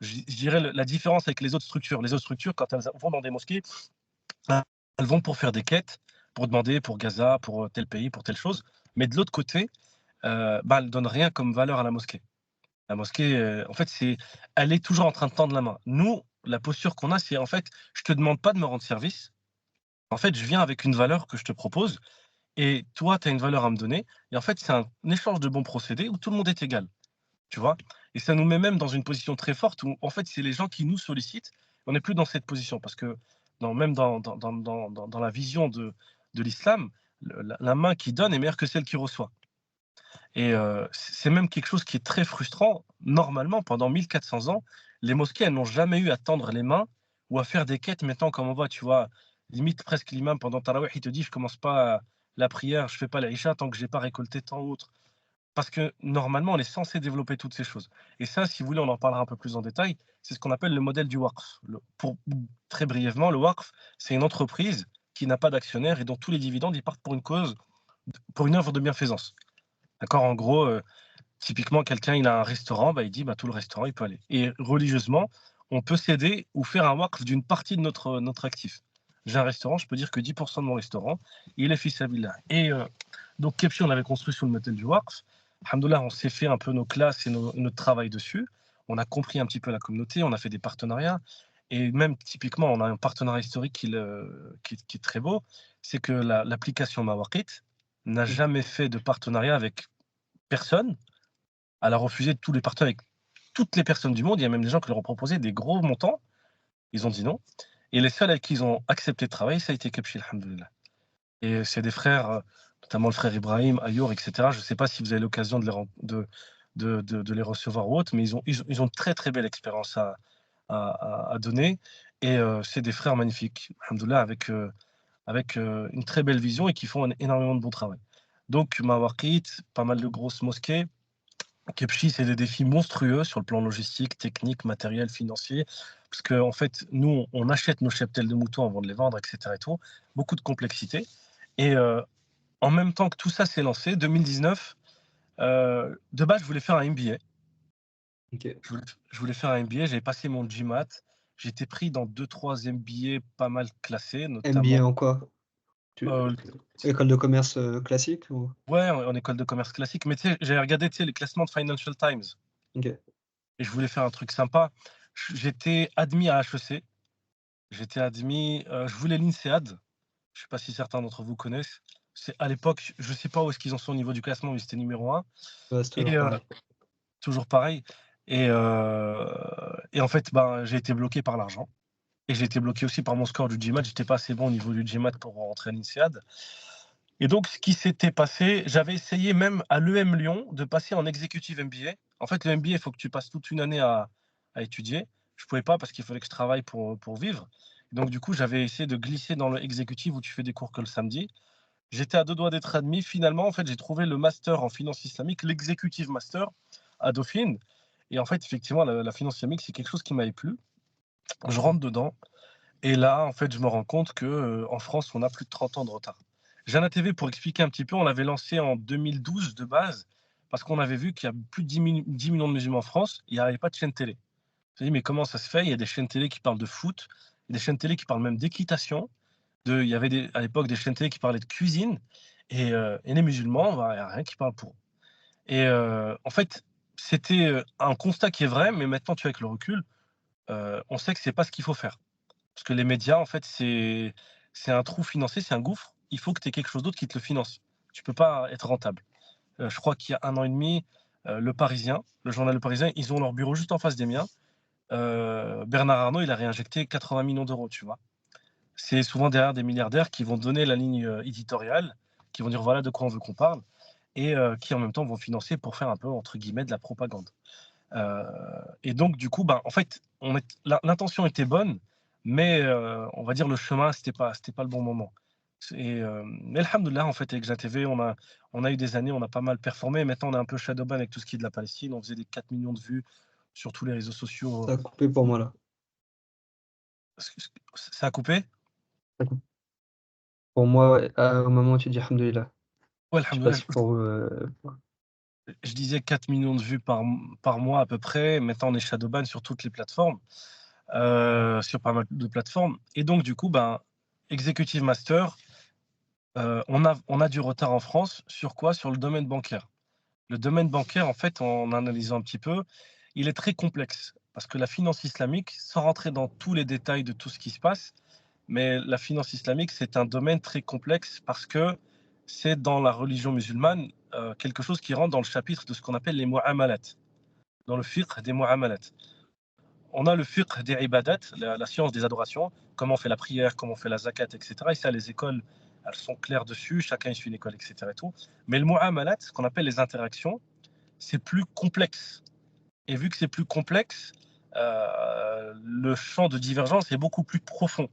je dirais la différence avec les autres structures. Les autres structures, quand elles vont dans des mosquées, elles vont pour faire des quêtes, pour demander pour Gaza, pour tel pays, pour telle chose. Mais de l'autre côté, elles ne donnent rien comme valeur à la mosquée. La mosquée, en fait, elle est toujours en train de tendre la main. Nous, la posture qu'on a, c'est en fait, je ne te demande pas de me rendre service. En fait, je viens avec une valeur que je te propose et toi, tu as une valeur à me donner. Et en fait, c'est un échange de bons procédés où tout le monde est égal. Tu vois? Et ça nous met même dans une position très forte où, en fait, c'est les gens qui nous sollicitent. On n'est plus dans cette position parce que même dans la vision de l'islam, la main qui donne est meilleure que celle qui reçoit. Et c'est même quelque chose qui est très frustrant. Normalement, pendant 1400 ans, les mosquées, elles n'ont jamais eu à tendre les mains ou à faire des quêtes maintenant comme on voit, tu vois? Limite presque l'imam pendant Tarawih, il te dit: «Je commence pas la prière, je fais pas l'Aïcha tant que j'ai pas récolté tant ou autre». Parce que normalement, on est censé développer toutes ces choses. Et ça, si vous voulez, on en parlera un peu plus en détail. C'est ce qu'on appelle le modèle du Waqf. Très brièvement, le Waqf, c'est une entreprise qui n'a pas d'actionnaire et dont tous les dividendes ils partent pour une cause, pour une œuvre de bienfaisance. D'accord. En gros, typiquement, quelqu'un il a un restaurant, bah, il dit bah, tout le restaurant il peut aller. Et religieusement, on peut céder ou faire un Waqf d'une partie de notre actif. J'ai un restaurant, je peux dire que 10% de mon restaurant, il est fils Et donc, Kepchi, on avait construit sous le modèle du Waqf. Alhamdoulilah, on s'est fait un peu nos classes et notre travail dessus. On a compris un petit peu la communauté, on a fait des partenariats. Et même typiquement, on a un partenariat historique qui est très beau. C'est que l'application Mawaqit n'a Mmh. jamais fait de partenariat avec personne. Elle a refusé tous les partenariats avec toutes les personnes du monde. Il y a même des gens qui leur ont proposé des gros montants. Ils ont dit non. Et les seuls avec qui ils ont accepté de travailler, ça a été Kepchi, alhamdoulilah. Et c'est des frères, notamment le frère Ibrahim, Ayour, et cetera. Je ne sais pas si vous avez l'occasion de les recevoir ou autre, mais ils ont très, très belle expérience à donner et c'est des frères magnifiques, alhamdoulilah, avec une très belle vision et qui font énormément de bon travail. Donc Mawaqit, pas mal de grosses mosquées. Kepchi, c'est des défis monstrueux sur le plan logistique, technique, matériel, financier, parce qu'en fait, nous, on achète nos cheptels de moutons avant de les vendre, et cetera et tout. Beaucoup de complexité et en même temps que tout ça s'est lancé, 2019, de base, je voulais faire un MBA. OK. Je voulais faire un MBA, j'avais passé mon GMAT. J'ai été pris dans 2-3 MBA pas mal classés, notamment, MBA en quoi? Tu heu, école de commerce, classique ou? ouais, en école de commerce classique, mais tu sais, j'avais regardé, tu sais, les classements de Financial Times OK. et je voulais faire un truc sympa. J'étais admis à HEC, j'étais admis, je voulais l'INSEAD, je sais pas si certains d'entre vous connaissent. C'est à l'époque, je sais pas où est-ce qu'ils en sont au niveau du classement, mais c'était numéro 1 Ouais, c'est toujours et pareil. toujours pareil et en fait, ben, j'ai été bloqué par l'argent et j'ai été bloqué aussi par mon score du GMAT. J'étais pas assez bon au niveau du GMAT pour rentrer à l'INSEAD et donc ce qui s'était passé, j'avais essayé même à l'EM Lyon de passer en executive MBA. En fait, le MBA, il faut que tu passes toute une année à étudier. Je pouvais pas parce qu'il fallait que je travaille pour vivre. Donc du coup, j'avais essayé de glisser dans le executive où tu fais des cours que le samedi. J'étais à 2 doigts d'être admis. Finalement, en fait, j'ai trouvé le master en finance islamique, l'executive master à Dauphine et en fait, effectivement, la finance islamique, c'est quelque chose qui m'avait plu. Je rentre dedans et là, en fait, je me rends compte que, en France, on a plus de 30 ans de retard. Jeanne TV, pour expliquer un petit peu, on l'avait lancé en 2012 de base, parce qu'on avait vu qu'il y a plus de 10 millions de musulmans en France, il n'y avait pas de chaîne télé. Je me dis: «Mais comment ça se fait?» Il y a des chaînes télé qui parlent de foot, il y a des chaînes télé qui parlent même d'équitation, il y avait à l'époque des chaînes télé qui parlaient de cuisine et les musulmans, bah, il y a rien qui parle pour eux et en fait, c'était, un constat qui est vrai, mais maintenant, tu vois, avec le recul, on sait que c'est pas ce qu'il faut faire. Parce que les médias, en fait, c'est un trou financier, c'est un gouffre. Il faut que tu aies quelque chose d'autre qui te le finance. Tu peux pas être rentable. Je crois qu'il y a 1 an et demi, Le Parisien, le journal Le Parisien, ils ont leur bureau juste en face des miens. Bernard Arnault, il a réinjecté 80 millions d'euros, tu vois? C'est souvent derrière des milliardaires qui vont donner la ligne, éditoriale, qui vont dire: «Voilà de quoi on veut qu'on parle» et qui en même temps vont financer pour faire un peu entre guillemets de la propagande. Heu et donc du coup, ben, en fait, l'intention était bonne, mais on va dire le chemin, c'était pas le bon moment. Mais alhamdoulilah, en fait, avec JTV, on a eu des années, on a pas mal performé. Maintenant, on est un peu shadowban avec tout ce qui est de la Palestine. On faisait des 4 millions de vues sur tous les réseaux sociaux. Ça a coupé pour moi là. Ça a coupé? Ça coupe. Pour moi, ouais, au moment où tu dis alhamdoulilah. Ouais, Je sais pas alhamdoulilah, si pour, je disais 4 millions de vues par mois à peu près. Maintenant, on est shadowban sur toutes les plateformes, sur pas mal de plateformes et donc du coup, ben, executive master, on a du retard en France sur quoi? Sur le domaine bancaire. Le domaine bancaire, en fait, en analysant un petit peu, il est très complexe parce que la finance islamique, sans rentrer dans tous les détails de tout ce qui se passe, mais la finance islamique, c'est un domaine très complexe parce que c'est dans la religion musulmane, quelque chose qui rentre dans le chapitre de ce qu'on appelle les mu'amalat, dans le fiqh des mu'amalat. On a le fiqh des ibadat, la science des adorations, comment on fait la prière, comment on fait la zakat, etc. Et ça, les écoles, elles sont claires dessus, chacun suit une école, etc. Et tout. Mais le mu'amalat, ce qu'on appelle les interactions, c'est plus complexe. Et vu que c'est plus complexe, le champ de divergence est beaucoup plus profond.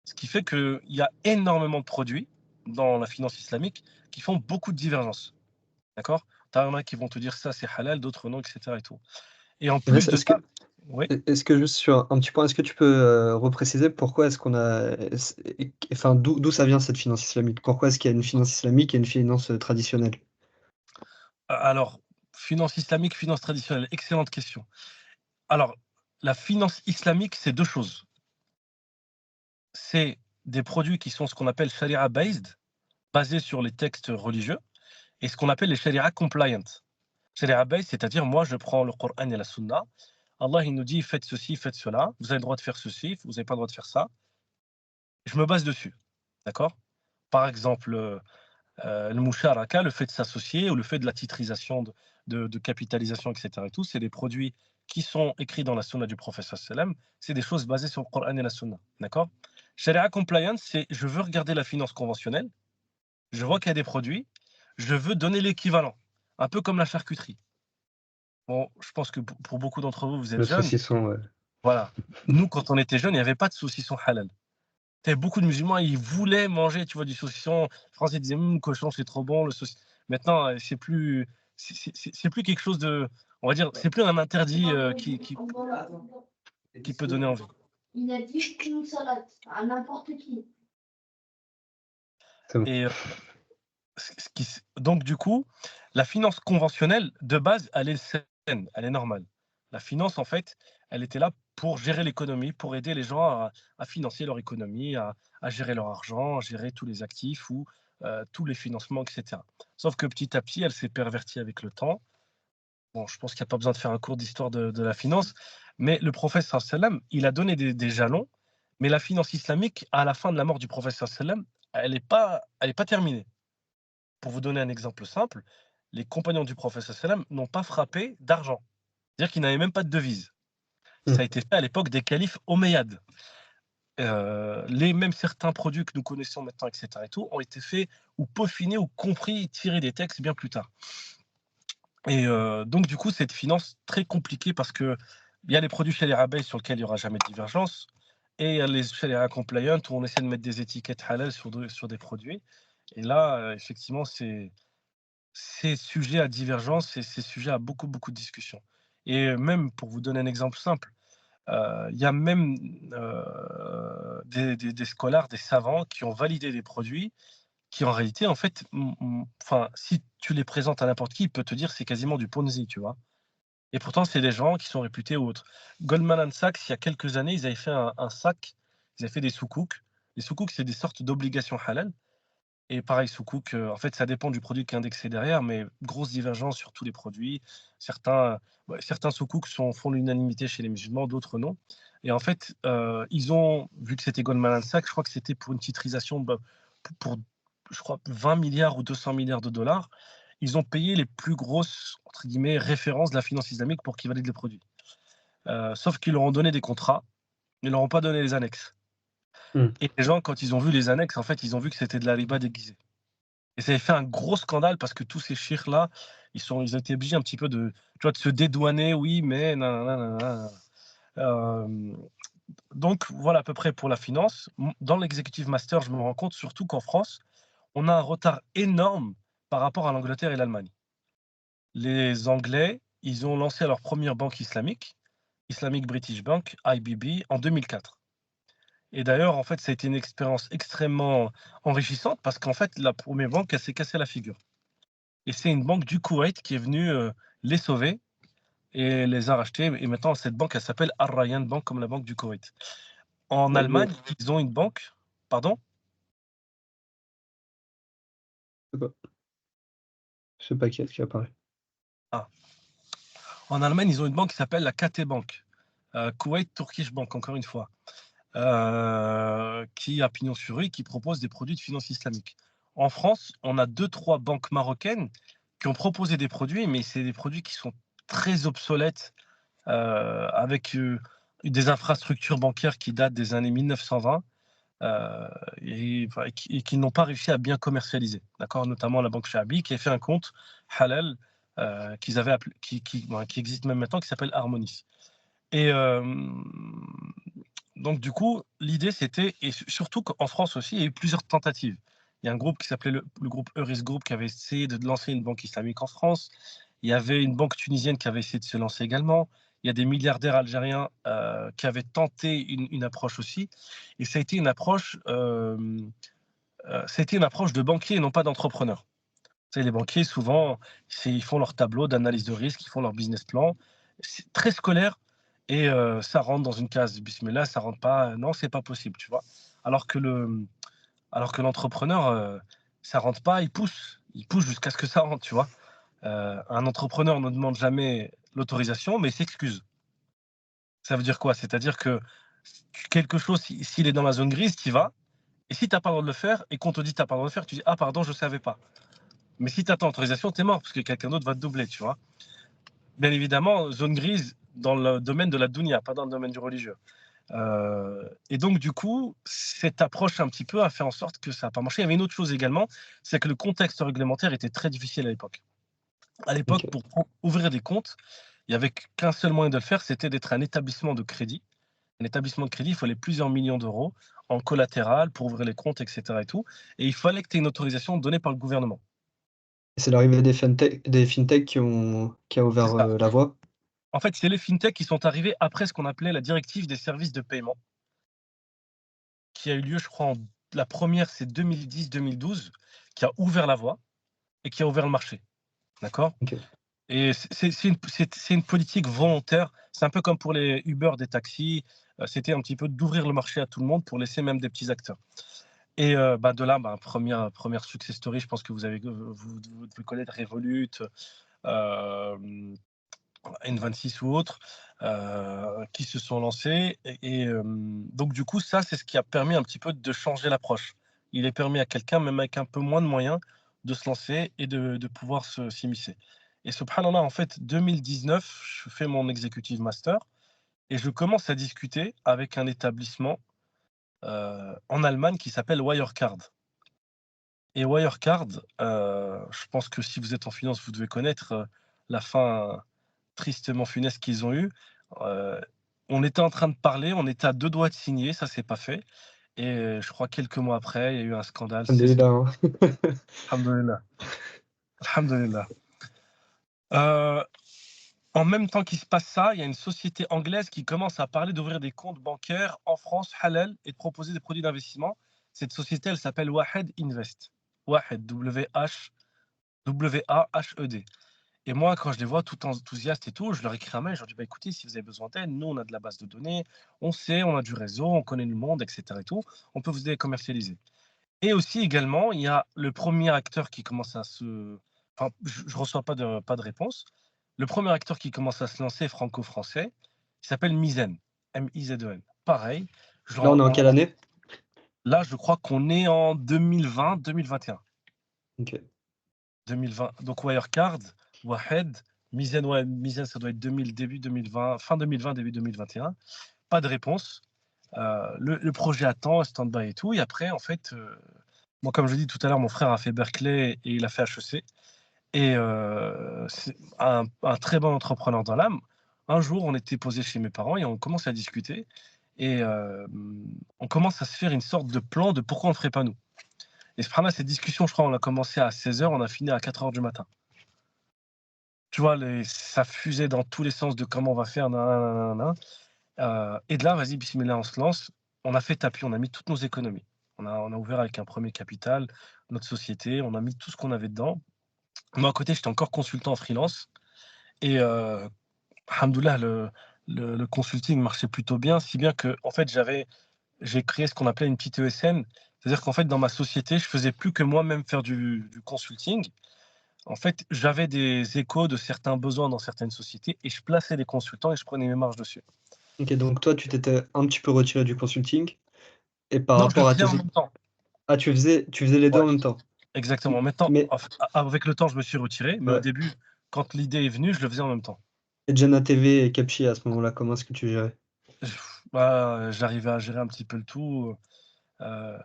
Ce qui fait qu'il y a énormément de produits dans la finance islamique qui font beaucoup de divergences. D'accord? Tu en as qui vont te dire ça c'est halal, d'autres non, etc. Et tout. Et en plus Inès, de ça, oui. est-ce que juste sur un petit point, est-ce que tu peux, repréciser pourquoi est-ce qu'on a enfin, d'où ça vient cette finance islamique? Pourquoi est-ce qu'il y a une finance islamique et une finance, traditionnelle? Alors, finance islamique, finance traditionnelle, excellente question. Alors, la finance islamique, c'est deux choses. C'est des produits qui sont ce qu'on appelle sharia based, basés sur les textes religieux, et ce qu'on appelle les sharia compliant. Sharia based, c'est-à-dire moi je prends le Coran et la Sunna. Allah il nous dit faites ceci, faites cela, vous avez le droit de faire ceci, vous n'avez pas le droit de faire ça. Je me base dessus. D'accord? Par exemple, le musharaka, le fait de s'associer ou le fait de la titrisation, de capitalisation, etc. Et tout, c'est des produits qui sont écrits dans la sunna du prophète sallam. C'est des choses basées sur le Coran et la sunna. D'accord? Sharia compliance, c'est je veux regarder la finance conventionnelle, je vois qu'il y a des produits, je veux donner l'équivalent, un peu comme la charcuterie. Bon, je pense que pour beaucoup d'entre vous, vous êtes Le jeunes. saucisson, ouais. Voilà. Nous, quand on était jeunes, il n'y avait pas de saucisson halal. Tu sais, beaucoup de musulmans, ils voulaient manger, tu vois, du saucisson. Les Français disaient: cochon, c'est trop bon, le saucisson. Maintenant, c'est plus quelque chose de, on va dire, c'est plus un interdit qui peut donner envie. Il a dit qu'une salade à n'importe qui. C'est bon. Et donc, du coup, la finance conventionnelle, de base, elle est saine, elle est normale. La finance, en fait, elle était là pour gérer l'économie, pour aider les gens à financer leur économie, à gérer leur argent, à gérer tous les actifs ou tous les financements, etc. Sauf que petit à petit, elle s'est pervertie avec le temps. Bon, je pense qu'il n'y a pas besoin de faire un cours d'histoire de la finance, mais le prophète sallam, il a donné des jalons, mais la finance islamique, à la fin de la mort du prophète sallam, elle est pas terminée. Pour vous donner un exemple simple, les compagnons du prophète sallam n'ont pas frappé d'argent. C'est-à-dire qu'ils n'avaient même pas de devise. Mmh. Ça a été fait à l'époque des califes omeyyades. Même certains produits que nous connaissons maintenant, etc. et tout, ont été faits ou peaufinés ou compris, tirés des textes bien plus tard. Et donc du coup, cette finance très compliquée parce qu'il y a les produits chez les rabais sur lesquels il n'y aura jamais de divergence et il y a les chez les compliant où on essaie de mettre des étiquettes halal sur des produits. Et là, effectivement, c'est sujet à divergence et c'est sujet à beaucoup, beaucoup de discussions. Et même pour vous donner un exemple simple, il y a même des scholars, des savants qui ont validé des produits qui en réalité, en fait, enfin, si tu les présentes à n'importe qui, il peut te dire c'est quasiment du Ponzi, tu vois. Et pourtant, c'est des gens qui sont réputés ou autres. Goldman Sachs, il y a quelques années, ils avaient fait un sac, ils avaient fait des soukouk. Les soukouk, c'est des sortes d'obligations halal. Et pareil, Soukouk, en fait, ça dépend du produit qui est indexé derrière, mais grosse divergence sur tous les produits. Certains Soukouk font l'unanimité chez les musulmans, d'autres non. Et en fait, ils ont vu que c'était Goldman Sachs, je crois que c'était pour une titrisation, pour, je crois, 20 milliards ou 200 milliards de dollars. Ils ont payé les plus grosses, entre guillemets, références de la finance islamique pour qu'ils valident les produits. Sauf qu'ils leur ont donné des contrats, mais ils leur ont pas donné les annexes. Mmh. Et les gens, quand ils ont vu les annexes, en fait, ils ont vu que c'était de la riba déguisée. Et ça avait fait un gros scandale parce que tous ces chiites-là, ils ont été obligés un petit peu de se dédouaner. Oui, mais nanana. Donc voilà à peu près pour la finance. Dans l'executive master, je me rends compte surtout qu'en France, on a un retard énorme par rapport à l'Angleterre et l'Allemagne. Les Anglais, ils ont lancé leur première banque islamique, Islamic British Bank, IBB, en 2004. Et d'ailleurs, en fait, ça a été une expérience extrêmement enrichissante parce qu'en fait, la première banque, elle s'est cassée la figure. Et c'est une banque du Koweït qui est venue les sauver et les a rachetés. Et maintenant, cette banque, elle s'appelle Al Rayyan Bank, comme la banque du Koweït. En Ouais, mais Allemagne, ils ont une banque. Pardon? je sais pas, je sais pas qui apparaît. Ah. En Allemagne, ils ont une banque qui s'appelle la KT Bank, Kuwait Turkish Bank, encore une fois, qui a pignon sur rue, qui propose des produits de finance islamique. En France, on a 2-3 banques marocaines qui ont proposé des produits, mais c'est des produits qui sont très obsolètes, avec des infrastructures bancaires qui datent des années 1920, et qui n'ont pas réussi à bien commercialiser. D'accord, notamment la banque Shaabi qui a fait un compte halal qu'ils avaient qui existe même maintenant, qui s'appelle Harmonis. Et donc du coup, l'idée c'était, et surtout qu'en France aussi, il y a eu plusieurs tentatives. Il y a un groupe qui s'appelait le groupe Euris Group qui avait essayé de lancer une banque islamique en France. Il y avait une banque tunisienne qui avait essayé de se lancer également. Il y a des milliardaires algériens qui avaient tenté une approche aussi. Et ça a été une approche, de banquier et non pas d'entrepreneur. Tu sais, les banquiers, souvent, ils font leur tableau d'analyse de risque, ils font leur business plan. C'est très scolaire et ça rentre dans une case. Bismillah, ça rentre pas. Non, c'est pas possible, tu vois. Alors que l'entrepreneur, ça rentre pas, il pousse. Il pousse jusqu'à ce que ça rentre, tu vois. Un entrepreneur ne demande jamais l'autorisation, mais il s'excuse. Ça veut dire quoi? C'est-à-dire que quelque chose, s'il est dans la zone grise, tu y vas. Et si tu n'as pas le droit de le faire et qu'on te dit que tu n'as pas le droit de le faire, tu dis ah pardon, je ne savais pas. Mais si tu attends l'autorisation, tu es mort parce que quelqu'un d'autre va te doubler, tu vois. Bien évidemment, zone grise dans le domaine de la dunya, pas dans le domaine du religieux. Et donc du coup, cette approche un petit peu a fait en sorte que ça n'a pas marché. Il y avait une autre chose également, c'est que le contexte réglementaire était très difficile à l'époque. À l'époque, Ok. pour ouvrir des comptes, il n'y avait qu'un seul moyen de le faire, c'était d'être un établissement de crédit. Un établissement de crédit, il fallait plusieurs millions d'euros en collatéral pour ouvrir les comptes, etc. Et tout. Et il fallait que tu aies une autorisation donnée par le gouvernement. C'est l'arrivée des fintech qui a C'est ouvert, ça. la voie? En fait, c'est les fintechs qui sont arrivés après ce qu'on appelait la directive des services de paiement, qui a eu lieu, je crois, la première, c'est 2010-2012, qui a ouvert la voie et qui a ouvert le marché. D'accord? OK. Et c'est une politique volontaire. C'est un peu comme pour les Uber des taxis. C'était un petit peu d'ouvrir le marché à tout le monde pour laisser même des petits acteurs. Et de là, première success story, je pense que vous devez connaître Revolut, N26 ou autres, qui se sont lancés. Donc du coup, ça, c'est ce qui a permis un petit peu de changer l'approche. Il est permis à quelqu'un, même avec un peu moins de moyens, de se lancer et de pouvoir s'immiscer. Et subhanallah, en fait, 2019, je fais mon executive master et je commence à discuter avec un établissement en Allemagne qui s'appelle Wirecard. Et Wirecard, je pense que si vous êtes en finance, vous devez connaître la fin tristement funeste qu'ils ont eue. On était en train de parler, on était à 2 doigts de signer, ça s'est pas fait. Et je crois quelques mois après, il y a eu un scandale, c'est ce qui Alhamdoulilah, hein. alhamdoulilah, alhamdoulilah. Heu, En même temps qu'il se passe ça, il y a une société anglaise qui commence à parler d'ouvrir des comptes bancaires en France, halal, et de proposer des produits d'investissement. Cette société, elle s'appelle Wahed Invest. Wahed, W-A-H-E-D. Et moi, quand je les vois tout enthousiastes et tout, je leur écris un mail, je leur dis: «Bah, écoutez, si vous avez besoin d'aide, nous, on a de la base de données, on sait, on a du réseau, on connaît le monde et cetera et tout, on peut vous aider à commercialiser». Et aussi également, il y a le premier acteur qui commence à se enfin, je reçois pas de réponse. Le premier acteur qui commence à se lancer franco-français, il s'appelle Mizen, M-I-Z-E-N. Pareil, je Là, on leur est en quelle année? là, je crois qu'on est en 2020-2021. OK. 2020. Donc Wirecard, Wahed, Mizen, ouais, Mizen, ça doit être 2000, début 2020, fin 2020, début 2021. Pas de réponse. Le projet attend, stand-by et tout. Et après, en fait, Moi, comme je dis tout à l'heure, mon frère a fait Berkeley et il a fait HEC. Et c'est un très bon entrepreneur dans l'âme. Un jour, on était posé chez mes parents et on commence à discuter et on commence à se faire une sorte de plan de pourquoi on ne ferait pas nous. Et subhanallah, cette discussion, je crois, on a commencé à 16h, on a fini à 4h du matin. Tu vois, ça fusait dans tous les sens de comment on va faire, nanana. Et de là, vas-y, bismillah, on se lance. On a fait tapis, on a mis toutes nos économies. On a ouvert avec un premier capital notre société, on a mis tout ce qu'on avait dedans. Moi, à côté, j'étais encore consultant en freelance et alhamdoulilah, le consulting marchait plutôt bien, si bien que en fait, j'ai créé ce qu'on appelait une petite ESN. C'est-à-dire qu'en fait, dans ma société, je faisais plus que moi-même faire du consulting. En fait, j'avais des échos de certains besoins dans certaines sociétés et je plaçais des consultants et je prenais mes marges dessus. OK, donc toi, tu t'étais un petit peu retiré du consulting et par Non, je le rapport à faisais tes en même temps. ah, tu faisais les 2 Ouais, en même temps? exactement. M Maintenant, mais avec le temps, je me suis retiré, mais au ouais, début, quand l'idée est venue, je le faisais en même temps. et Jana TV et Capchi à ce moment-là, comment est-ce que tu gérais? J'arrivais à gérer un petit peu le tout. Heu,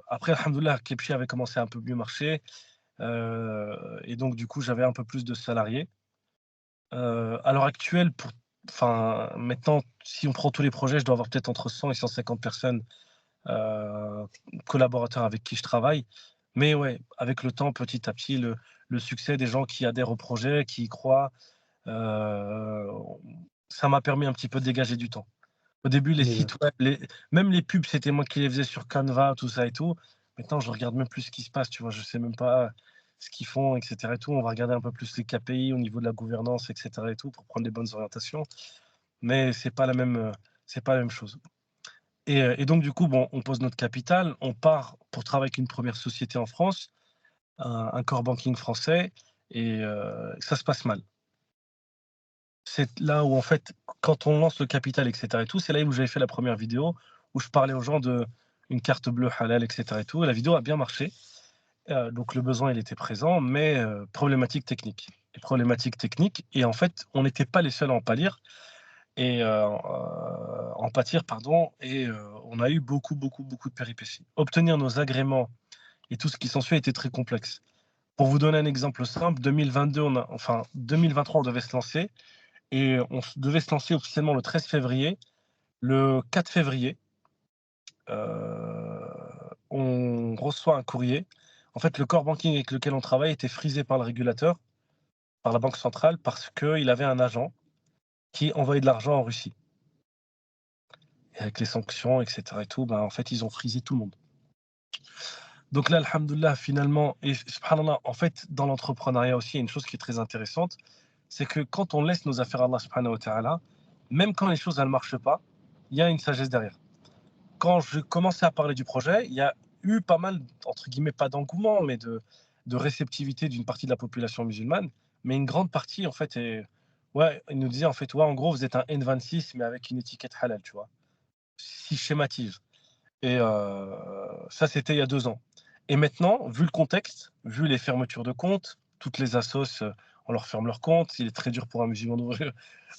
Après, alhamdoulilah, Kepchi avait commencé à un peu mieux marcher, et donc du coup, j'avais un peu plus de salariés. À l'heure actuelle, maintenant, si on prend tous les projets, je dois avoir peut-être entre 100 et 150 personnes, heu, collaborateurs avec qui je travaille. Mais ouais, avec le temps, petit à petit, le succès des gens qui adhèrent au projet, qui y croient, heu, ça m'a permis un petit peu de dégager du temps. Au début, les Déjà. sites web, même les pubs, c'était moi qui les faisais sur Canva, tout ça et tout. Maintenant, je regarde même plus ce qui se passe, tu vois? Je sais même pas ce qu'ils font et cetera et tout. On va regarder un peu plus les KPI au niveau de la gouvernance et cetera et tout pour prendre les bonnes orientations. Mais c'est pas la même chose. Et donc du coup, bon, on pose notre capital, on part pour travailler avec une première société en France, un core banking français et ça se passe mal. C'est là où en fait, quand on lance le capital et cetera et tout, c'est là où j'avais fait la première vidéo où je parlais aux gens d'une carte bleue halal et cetera et tout et la vidéo a bien marché. Donc le besoin, il était présent, mais problématique technique et en fait, on n'était pas les seuls à en pâtir, pardon et on a eu beaucoup, beaucoup, beaucoup de péripéties. Obtenir nos agréments et tout ce qui s'ensuit était très complexe. Pour vous donner un exemple simple, 2022, 2023, on devait se lancer et devait se lancer officiellement le 13 février. Le 4 février, on reçoit un courrier. En fait, le core banking avec lequel on travaille était frisé par le régulateur, par la banque centrale, parce qu'il avait un agent qui envoyait de l'argent en Russie. Et avec les sanctions, et cetera et tout, ben, en fait, ils ont frisé tout le monde. Donc là, alhamdoulilah, finalement, et subhanallah, en fait, dans l'entrepreneuriat aussi, il y a une chose qui est très intéressante, c'est que quand on laisse nos affaires à Allah subhanahu wa ta'ala, même quand les choses ne marchent pas, il y a une sagesse derrière. Quand je commençais à parler du projet, il y a eu pas mal, entre guillemets, pas d'engouement, mais de réceptivité d'une partie de la population musulmane. Mais une grande partie, en fait, ouais, ils nous disaient, en fait, ouais, en gros, vous êtes un N26, mais avec une étiquette halal, tu vois, si je schématise. Et ça, c'était il y a 2 ans. Et maintenant, vu le contexte, vu les fermetures de comptes, toutes les assos, on leur ferme leur compte. Il est très dur pour un musulman d'ouvrir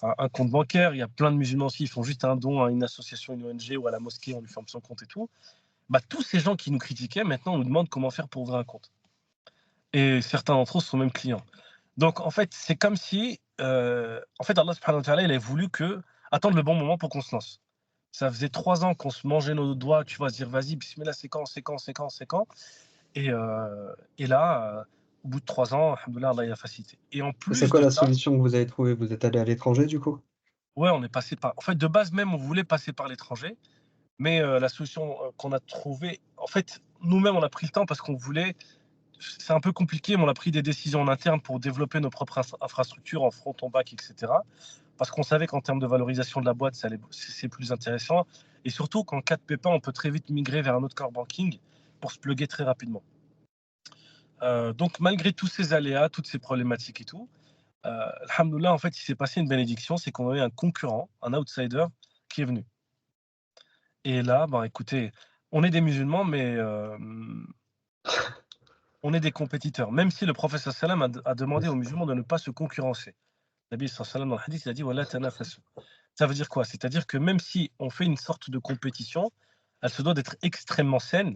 un compte bancaire. Il y a plein de musulmans aussi, ils font juste un don à une association, une ONG ou à la mosquée, on lui ferme son compte et tout. Bah, tous ces gens qui nous critiquaient, maintenant, on nous demande comment faire pour ouvrir un compte. Et certains d'entre eux sont même clients. Donc, en fait, c'est comme si, en fait, Allah subhanahu wa ta'ala, il a voulu attendre le bon moment pour qu'on se lance. Ça faisait 3 ans qu'on se mangeait nos doigts, tu vois, se dire: «Vas-y, bismillah, c'est quand, c'est quand, c'est quand, c'est quand?» Et là, au bout de 3 ans, alhamdoulilah, Allah il a facilité. Et en Et c'est plus quoi de la ça, solution que vous avez trouvée? Vous êtes allé à l'étranger du coup? ouais, on est passé par en fait, de base même, on voulait passer par l'étranger, mais la solution, qu'on a trouvée en fait, nous-mêmes, on a pris le temps parce qu'on voulait c'est un peu compliqué, mais on a pris des décisions en interne pour développer nos propres infrastructures en front, en back et cetera. Parce qu'on savait qu'en termes de valorisation de la boîte, c'est plus intéressant et surtout qu'en cas de pépin, on peut très vite migrer vers un autre core banking pour se plugger très rapidement. Donc malgré tous ces aléas, toutes ces problématiques et tout, alhamdoulilah, en fait, il s'est passé une bénédiction, c'est qu'on avait un concurrent, un outsider qui est venu. Et là, ben, écoutez, on est des musulmans, mais on est des compétiteurs. Même si le prophète sallam a demandé aux musulmans de ne pas se concurrencer. Nabi sallam dans le hadith, il a dit: «Wala tanafasu». Ça veut dire quoi? C'est-à-dire que même si on fait une sorte de compétition, elle se doit d'être extrêmement saine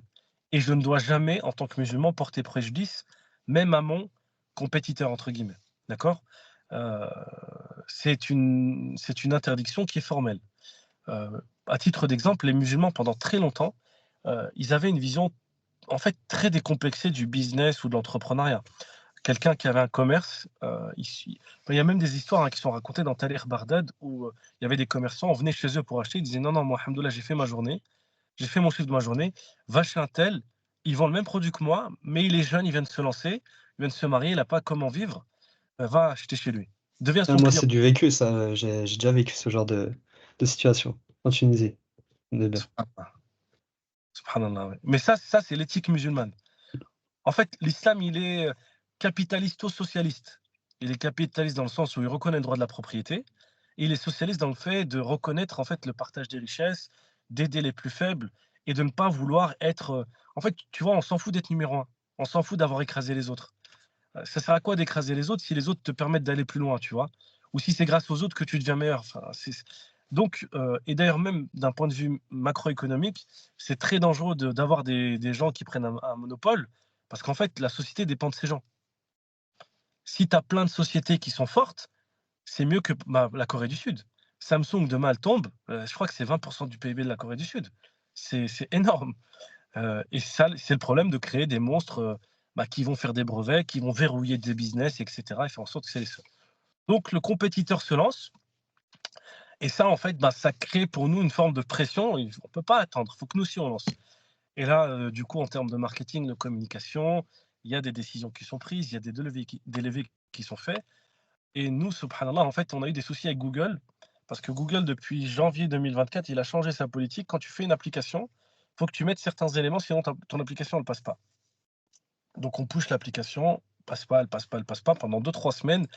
et je ne dois jamais, en tant que musulman, porter préjudice, même à mon compétiteur, entre guillemets. D'accord? Euh, c'est une interdiction qui est formelle. À titre d'exemple, les musulmans, pendant très longtemps, ils avaient une vision en fait très décomplexée du business ou de l'entrepreneuriat. Quelqu'un qui avait un commerce, il y a même des histoires qui sont racontées dans Tarikh Baghdad où il y avait des commerçants, on venait chez eux pour acheter, ils disaient non, non, moi, alhamdoulilah, j'ai fait ma journée, j'ai fait mon chiffre de ma journée, va chez un tel, il vend le même produit que moi, mais il est jeune, il vient de se lancer, il vient de se marier, il n'a pas comment vivre, va acheter chez lui. Deviens Ah, son moi, client. c'est du vécu, ça. J'ai déjà vécu ce genre de situation en Tunisie. On est bien. Subhanallah. Subhanallah, ouais. Mais ça c'est l'éthique musulmane. En fait, l'islam, il est capitalisto-socialiste. Il est capitaliste dans le sens où il reconnaît le droit de la propriété. Et il est socialiste dans le fait de reconnaître en fait le partage des richesses, d'aider les plus faibles et de ne pas vouloir être. En fait, tu vois, on s'en fout d'être numéro un. On s'en fout d'avoir écrasé les autres. Ça sert à quoi d'écraser les autres si les autres te permettent d'aller plus loin, tu vois? Ou si c'est grâce aux autres que tu deviens meilleur. Enfin, donc, et d'ailleurs, même d'un point de vue macroéconomique, c'est très dangereux d'avoir des gens qui prennent un monopole, parce qu'en fait, la société dépend de ces gens. Si tu as plein de sociétés qui sont fortes, c'est mieux que la Corée du Sud. Samsung, demain, elle tombe, je crois que c'est 20% du PIB de la Corée du Sud. C'est énorme. Et ça, c'est le problème de créer des monstres qui vont faire des brevets, qui vont verrouiller des business, etc. et faire en sorte que c'est les seuls. Donc, le compétiteur se lance. Et ça, en fait, ça crée pour nous une forme de pression. On ne peut pas attendre. Il faut que nous aussi, on lance. Et là, du coup, en termes de marketing, de communication, il y a des décisions qui sont prises, il y a des levées qui sont faits. Et nous, subhanallah, en fait, on a eu des soucis avec Google. Parce que Google, depuis janvier 2024, il a changé sa politique. Quand tu fais une application, il faut que tu mettes certains éléments, sinon ton application ne passe pas. Donc, on push l'application, passe pas, elle passe pas, elle passe pas. Pendant 2-3 semaines,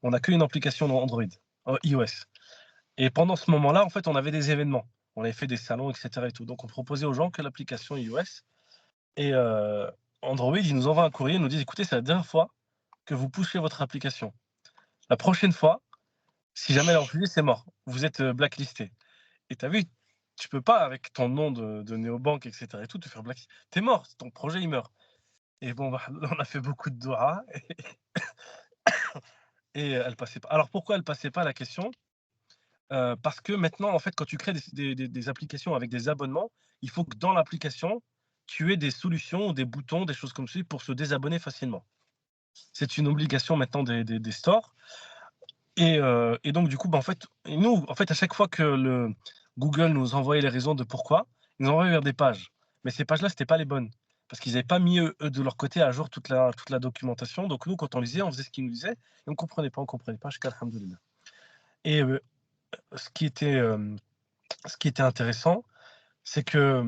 on n'a qu'une application dans Android, iOS. Et pendant ce moment-là, en fait, on avait des événements. On avait fait des salons, etc. et tout. Donc, on proposait aux gens que l'application iOS. Et Android, ils nous envoient un courrier, ils nous disent écoutez, c'est la dernière fois que vous poussez votre application. La prochaine fois, si jamais elle est refusée, c'est mort. Vous êtes blacklisté. Et tu as vu, tu peux pas, avec ton nom de néobanque, etc. et tout, te faire blacklister. Tu es mort, ton projet, il meurt. Et bon, on a fait beaucoup de doigts et elle passait pas. Alors pourquoi elle passait pas, la question? Parce que maintenant, en fait, quand tu crées des applications avec des abonnements, il faut que dans l'application, tu aies des solutions ou des boutons, des choses comme ça pour se désabonner facilement. C'est une obligation maintenant des stores. Et donc, du coup, en fait, nous, en fait, à chaque fois que Google nous envoyait les raisons de pourquoi, ils nous envoyaient vers des pages. Mais ces pages-là, c'était pas les bonnes. Parce qu'ils n'avaient pas mis, eux, de leur côté, à jour toute la documentation. Donc, nous, quand on lisait, on faisait ce qu'ils nous disaient. Et on ne comprenait pas, jusqu'à alhamdoulilah. Et ce qui était intéressant, c'est que,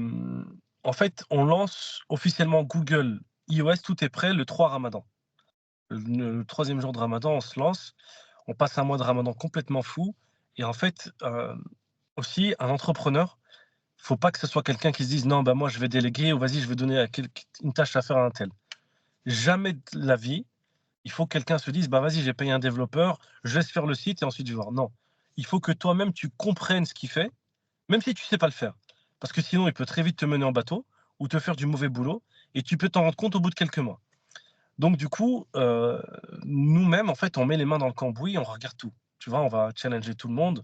en fait, on lance officiellement Google iOS, tout est prêt le 3 Ramadan. Le 3e jour de Ramadan, on se lance, on passe un mois de Ramadan complètement fou. Et en fait, aussi, un entrepreneur, il ne faut pas que ce soit quelqu'un qui se dise non, moi je vais déléguer ou vas-y, je vais donner une tâche à faire à un tel. Jamais de la vie, il faut que quelqu'un se dise vas-y, j'ai payé un développeur, je laisse faire le site et ensuite je vais voir. Non, il faut que toi-même tu comprennes ce qu'il fait, même si tu ne sais pas le faire. Parce que sinon, il peut très vite te mener en bateau ou te faire du mauvais boulot et tu peux t'en rendre compte au bout de quelques mois. Donc du coup, nous-mêmes, en fait, on met les mains dans le cambouis, on regarde tout. Tu vois, on va challenger tout le monde.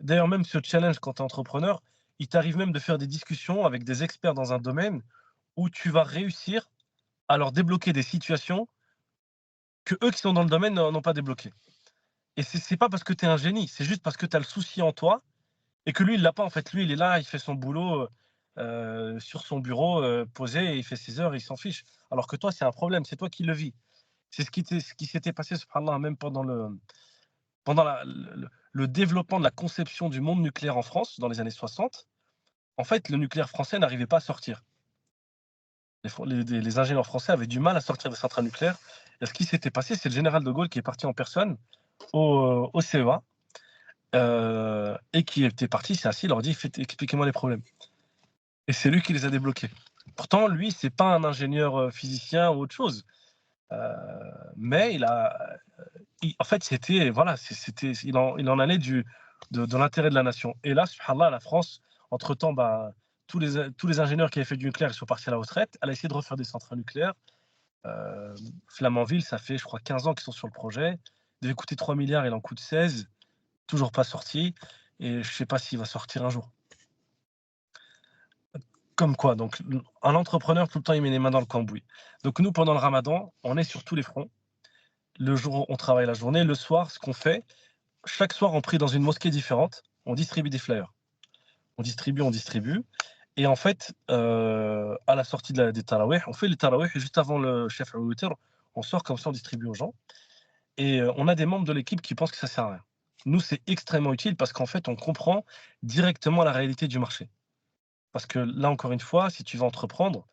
D'ailleurs, même ce challenge, quand tu es entrepreneur, il t'arrive même de faire des discussions avec des experts dans un domaine où tu vas réussir à leur débloquer des situations que eux qui sont dans le domaine n'ont pas débloquées. Et c'est pas parce que tu es un génie, c'est juste parce que tu as le souci en toi et que lui, il l'a pas en fait. Lui, il est là, il fait son boulot sur son bureau, posé, et il fait ses heures, il s'en fiche. Alors que toi, c'est un problème, c'est toi qui le vis. C'est ce qui s'était passé, subhanallah, même pendant le développement de la conception du monde nucléaire en France, dans les années 60. En fait, le nucléaire français n'arrivait pas à sortir. Les ingénieurs français avaient du mal à sortir des centrales nucléaires. Et ce qui s'était passé, c'est le général de Gaulle qui est parti en personne au CEA, et qui était parti, s'est assis, il leur a dit expliquez-moi les problèmes. Et c'est lui qui les a débloqués. Pourtant, lui, c'est pas un ingénieur physicien ou autre chose. Mais en fait, il en allait de l'intérêt de la nation. Et là, subhanallah, la France, entre-temps, tous les ingénieurs qui avaient fait du nucléaire, ils sont partis à la retraite. Elle a essayé de refaire des centrales nucléaires. Flamanville, ça fait, je crois, 15 ans qu'ils sont sur le projet. Il devait coûter 3 milliards, il en coûte 16. Toujours pas sorti. Et je ne sais pas s'il va sortir un jour. Comme quoi, donc, un entrepreneur, tout le temps, il met les mains dans le cambouis. Donc, nous, pendant le ramadan, on est sur tous les fronts. Le jour, on travaille la journée. Le soir, ce qu'on fait, chaque soir, on prie dans une mosquée différente. On distribue des flyers. On distribue. Et en fait, à la sortie des tarawih, on fait les tarawih et juste avant le chef al witr, on sort comme ça, on distribue aux gens. Et on a des membres de l'équipe qui pensent que ça sert à rien. Nous, c'est extrêmement utile parce qu'en fait, on comprend directement la réalité du marché. Parce que là, encore une fois, si tu veux entreprendre,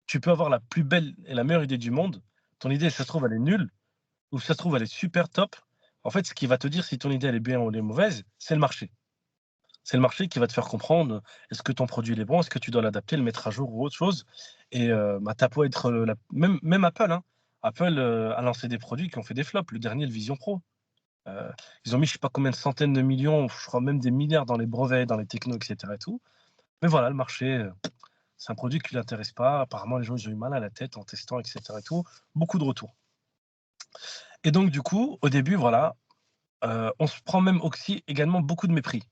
tu peux avoir la plus belle et la meilleure idée du monde. Ton idée, ça se trouve, elle est nulle, ou ça se trouve, elle est super top. En fait, ce qui va te dire si ton idée, elle est bien ou elle est mauvaise, c'est le marché. C'est le marché qui va te faire comprendre est-ce que ton produit il est bon, est-ce que tu dois l'adapter, le mettre à jour ou autre chose. Et t'as beau être même Apple, hein. Apple a lancé des produits qui ont fait des flops. Le dernier, le Vision Pro. Ils ont mis je sais pas combien de centaines de millions, je crois même des milliards dans les brevets, dans les technos, etc. et tout. Mais voilà, le marché, c'est un produit qui ne l'intéresse pas. Apparemment, les gens ils ont eu mal à la tête en testant, etc. et tout. Beaucoup de retours. Et donc, du coup, au début, voilà, on se prend même aussi également beaucoup de mépris.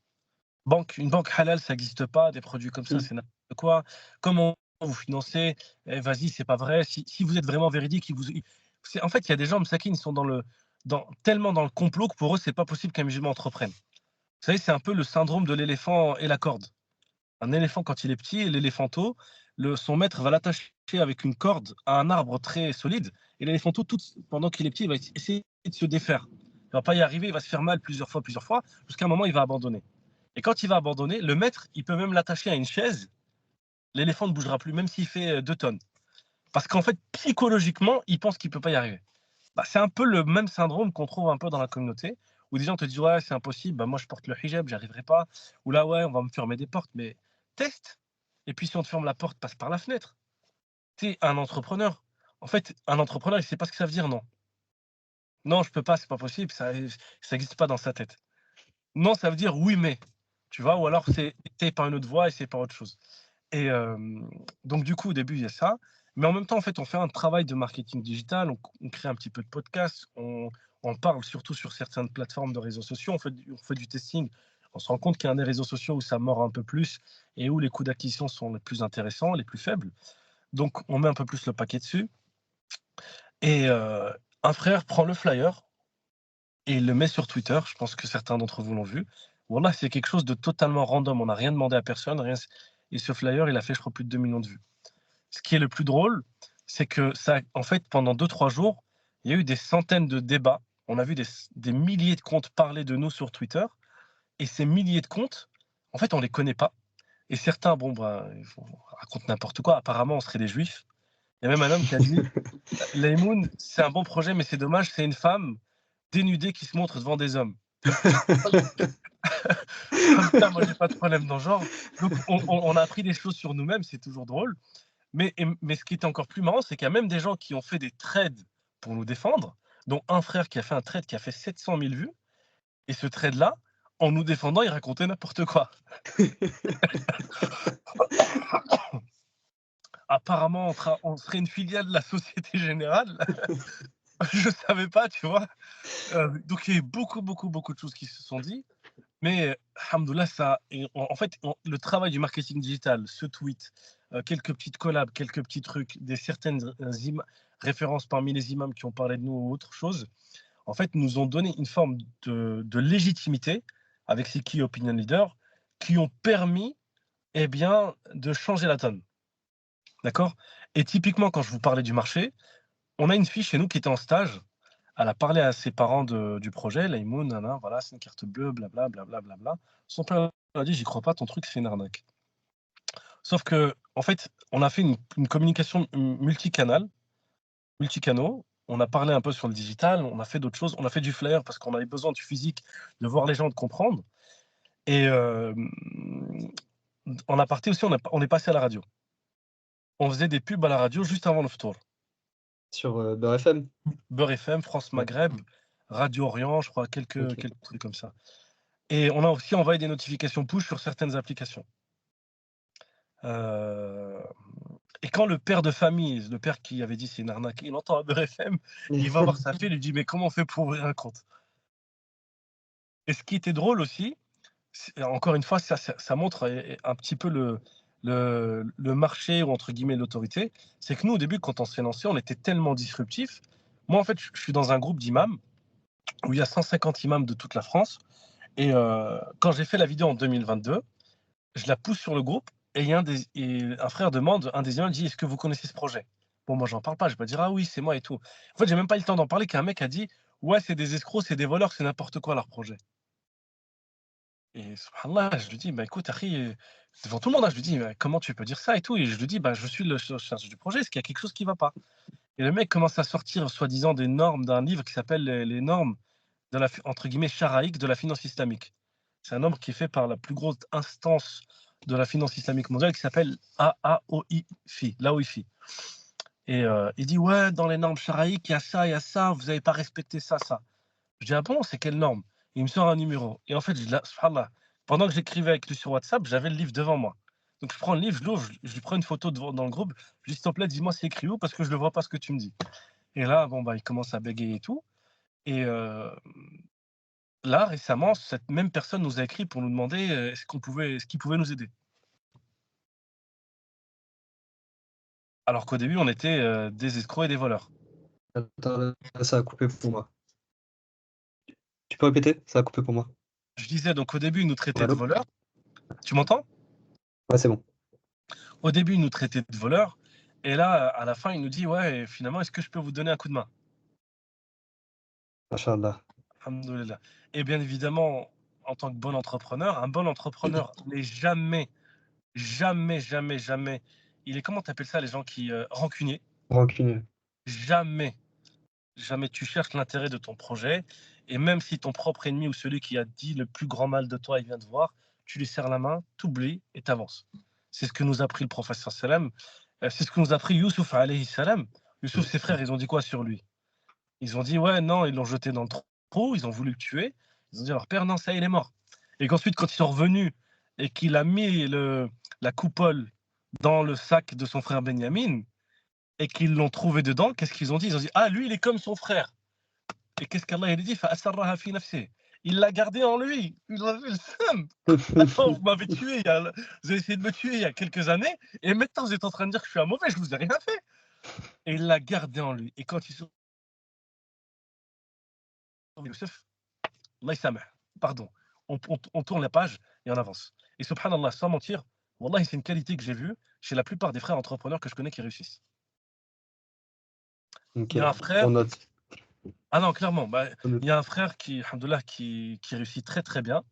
Une banque halal, ça n'existe pas. Des produits comme ça, c'est n'importe quoi. Comment vous financez? Vas-y, c'est pas vrai. Si vous êtes vraiment véridique, en fait, il y a des gens, Msakin, ils sont tellement dans le complot que pour eux, c'est pas possible qu'un musulman entreprenne. Vous savez, c'est un peu le syndrome de l'éléphant et la corde. Un éléphant, quand il est petit, l'éléphanteau, son maître va l'attacher avec une corde à un arbre très solide. Et l'éléphanteau, pendant qu'il est petit, il va essayer de se défaire. Il ne va pas y arriver, il va se faire mal plusieurs fois, jusqu'à un moment, il va abandonner. Et quand il va abandonner, le maître, il peut même l'attacher à une chaise. L'éléphant ne bougera plus, même s'il fait 2 tonnes. Parce qu'en fait, psychologiquement, il pense qu'il ne peut pas y arriver. C'est un peu le même syndrome qu'on trouve un peu dans la communauté, où des gens te disent « Ouais, c'est impossible, moi je porte le hijab, j'y arriverai pas. » Ou là « Ouais, on va me fermer des portes. » Mais teste. Et puis si on te ferme la porte, passe par la fenêtre. Tu es un entrepreneur. En fait, un entrepreneur, il ne sait pas ce que ça veut dire, non. Non, je peux pas, c'est pas possible, ça n'existe pas dans sa tête. Non, ça veut dire oui, mais. Tu vois, ou alors c'est par une autre voie et c'est par autre chose. Et donc, du coup, au début, il y a ça. Mais en même temps, en fait, on fait un travail de marketing digital, on crée un petit peu de podcasts, on parle surtout sur certaines plateformes de réseaux sociaux, on fait du testing. On se rend compte qu'il y a des réseaux sociaux où ça mord un peu plus et où les coûts d'acquisition sont les plus intéressants, les plus faibles. Donc, on met un peu plus le paquet dessus. Et un frère prend le flyer et il le met sur Twitter. Je pense que certains d'entre vous l'ont vu. Voilà, c'est quelque chose de totalement random. On n'a rien demandé à personne. Et ce flyer, il a fait, je crois, plus de 2 millions de vues. Ce qui est le plus drôle, c'est que ça, en fait, pendant 2-3 jours, il y a eu des centaines de débats. On a vu des milliers de comptes parler de nous sur Twitter. Et ces milliers de comptes, en fait, on ne les connaît pas. Et certains, ils racontent n'importe quoi. Apparemment, on serait des juifs. Il y a même un homme qui a dit Laymoun, c'est un bon projet, mais c'est dommage, c'est une femme dénudée qui se montre devant des hommes. Comme ça, moi, j'ai pas de problème dans le genre. Donc, on a appris des choses sur nous-mêmes, c'est toujours drôle. Mais ce qui est encore plus marrant, c'est qu'il y a même des gens qui ont fait des trades pour nous défendre, dont un frère qui a fait un trade qui a fait 700 000 vues. Et ce trade-là, en nous défendant, il racontait n'importe quoi. Apparemment, on serait une filiale de la Société Générale. Je ne savais pas, tu vois. Donc, il y a eu beaucoup de choses qui se sont dites. Mais, alhamdoulilah, en fait, le travail du marketing digital, ce tweet, quelques petites collabs, quelques petits trucs, certaines références parmi les imams qui ont parlé de nous ou autre chose, en fait, nous ont donné une forme de légitimité avec ces key opinion leaders qui ont permis de changer la donne. D'accord? Et typiquement, quand je vous parlais du marché, on a une fille chez nous qui était en stage. Elle a parlé à ses parents du projet, Laymoun, voilà, c'est une carte bleue, blablabla. Son père a dit, j'y crois pas, ton truc, c'est une arnaque. Sauf que, en fait, on a fait une communication multicanaux. On a parlé un peu sur le digital, on a fait d'autres choses, on a fait du flyer parce qu'on avait besoin du physique, de voir les gens, de comprendre. Et en aparté aussi, on est passé à la radio. On faisait des pubs à la radio juste avant le ftour. Sur Beurre FM. Beurre FM, France Maghreb, Radio Orient, je crois, quelques trucs comme ça. Et on a aussi envoyé des notifications push sur certaines applications. Euh, Et quand le père de famille, le père qui avait dit c'est une arnaque, il entend un BFM, il va voir sa fille, il lui dit mais comment on fait pour ouvrir un compte? Et ce qui était drôle aussi, encore une fois, ça montre un petit peu le marché ou entre guillemets l'autorité. C'est que nous, au début, quand on s'est lancé, on était tellement disruptifs. Moi, en fait, je suis dans un groupe d'imams où il y a 150 imams de toute la France. Et quand j'ai fait la vidéo en 2022, je la pousse sur le groupe et, un frère demande, un des imams dit: est-ce que vous connaissez ce projet? Bon, moi, j'en parle pas, je vais pas dire: ah oui, c'est moi et tout. En fait, j'ai même pas eu le temps d'en parler qu'un mec a dit: ouais, c'est des escrocs, c'est des voleurs, c'est n'importe quoi leur projet. Et subhanallah, je lui dis: «Bah, écoute, Akhi», devant tout le monde, hein, je lui dis: «Mais comment tu peux dire ça et tout?» et je lui dis: «Bah, je suis le chargé du projet, est-ce qu'il y a quelque chose qui va pas?» et le mec commence à sortir soi-disant des normes d'un livre qui s'appelle les normes de la entre guillemets «charaïques» de la finance islamique. C'est un nombre qui est fait par la plus grosse instance de la finance islamique mondiale qui s'appelle AAOIFI, l'AOIFI. Et il dit: «Ouais, dans les normes charaïques, il y a ça, vous n'avez pas respecté ça, ça». Je dis: «Ah bon, c'est quelle norme?» Il me sort un numéro et en fait, là, subhanallah, pendant que j'écrivais avec lui sur WhatsApp, j'avais le livre devant moi. Donc je prends le livre, je l'ouvre, je lui prends une photo dans le groupe, je lui dis: «S'il te plaît, dis-moi c'est écrit où parce que je ne le vois pas ce que tu me dis». Et là, bon, bah, il commence à bégayer et tout. Et là, récemment, cette même personne nous a écrit pour nous demander, est-ce qu'il pouvait nous aider? Alors qu'au début, on était, des escrocs et des voleurs. Attends, là, ça a coupé pour moi. Tu peux répéter? Ça a coupé pour moi. Je disais donc au début, il nous traitait de Allô? voleurs. Tu m'entends? Ouais, c'est bon. Au début, il nous traitait de voleurs et là, à la fin, il nous dit: «Ouais, finalement, est-ce que je peux vous donner un coup de main?» Masha'allah. Alhamdoulilah. Et bien évidemment, en tant que bon entrepreneur, un bon entrepreneur n'est jamais, jamais, jamais, jamais, il est, comment tu appelles ça les gens qui, rancuniers? Rancunier. Jamais, jamais tu cherches l'intérêt de ton projet et même si ton propre ennemi ou celui qui a dit le plus grand mal de toi, il vient te voir, tu lui serres la main, tu oublies et tu avances. C'est ce que nous a appris le prophète sallam, c'est ce que nous a appris Youssouf alayhi salam. Youssouf, ses frères, ils ont dit quoi sur lui? Ils ont dit: «Ouais, non», ils l'ont jeté dans le trou, ils ont voulu le tuer. Ils ont dit à leur père: «Non, ça y est, il est mort». Et qu'ensuite, quand ils sont revenus et qu'il a mis la coupole dans le sac de son frère Benyamin et qu'ils l'ont trouvé dedans, qu'est-ce qu'ils ont dit? Ils ont dit: «Ah, lui, il est comme son frère». Et qu'est-ce qu'Allah il a dit? فَأَسَرَّهَا فِي نَفْسِهِ. Il l'a gardé en lui. Il a vu le seum. Attends, vous m'avez tué vous avez essayé de me tuer il y a quelques années et maintenant vous êtes en train de dire que je suis un mauvais, je vous ai rien fait. Et il l'a gardé en lui. Et quand ils sont Youssef, Allah يسامح, pardon. On tourne la page et on avance. Et subhanallah, sans mentir, Wallah, c'est une qualité que j'ai vue chez la plupart des frères entrepreneurs que je connais qui réussissent. OK. Il y a un On frère, note. ah non, clairement, bah, On note. il y a un frère qui, alhamdoulilah, qui réussit très très bien.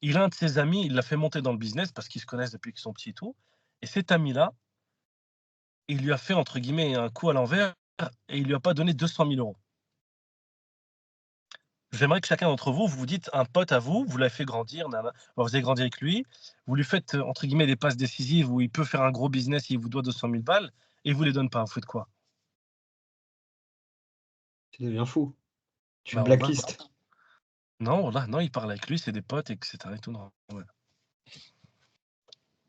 Il a un de ses amis, il l'a fait monter dans le business parce qu'ils se connaissent depuis qu'ils sont petits et tout. Et cet ami-là, il lui a fait, entre guillemets, un coup à l'envers et il lui a pas donné 200 000 euros. J'aimerais que chacun d'entre vous, vous vous dites un pote à vous, vous l'avez fait grandir, vous avez grandi avec lui, vous lui faites, entre guillemets, des passes décisives où il peut faire un gros business, il vous doit 200 000 balles et vous les donne pas. Vous faites quoi? Tu deviens fou. Tu le Bah, wallah, non. blacklistes. Non, wallah, non, il parle avec lui, c'est des potes, etc. et tout, non. Ouais.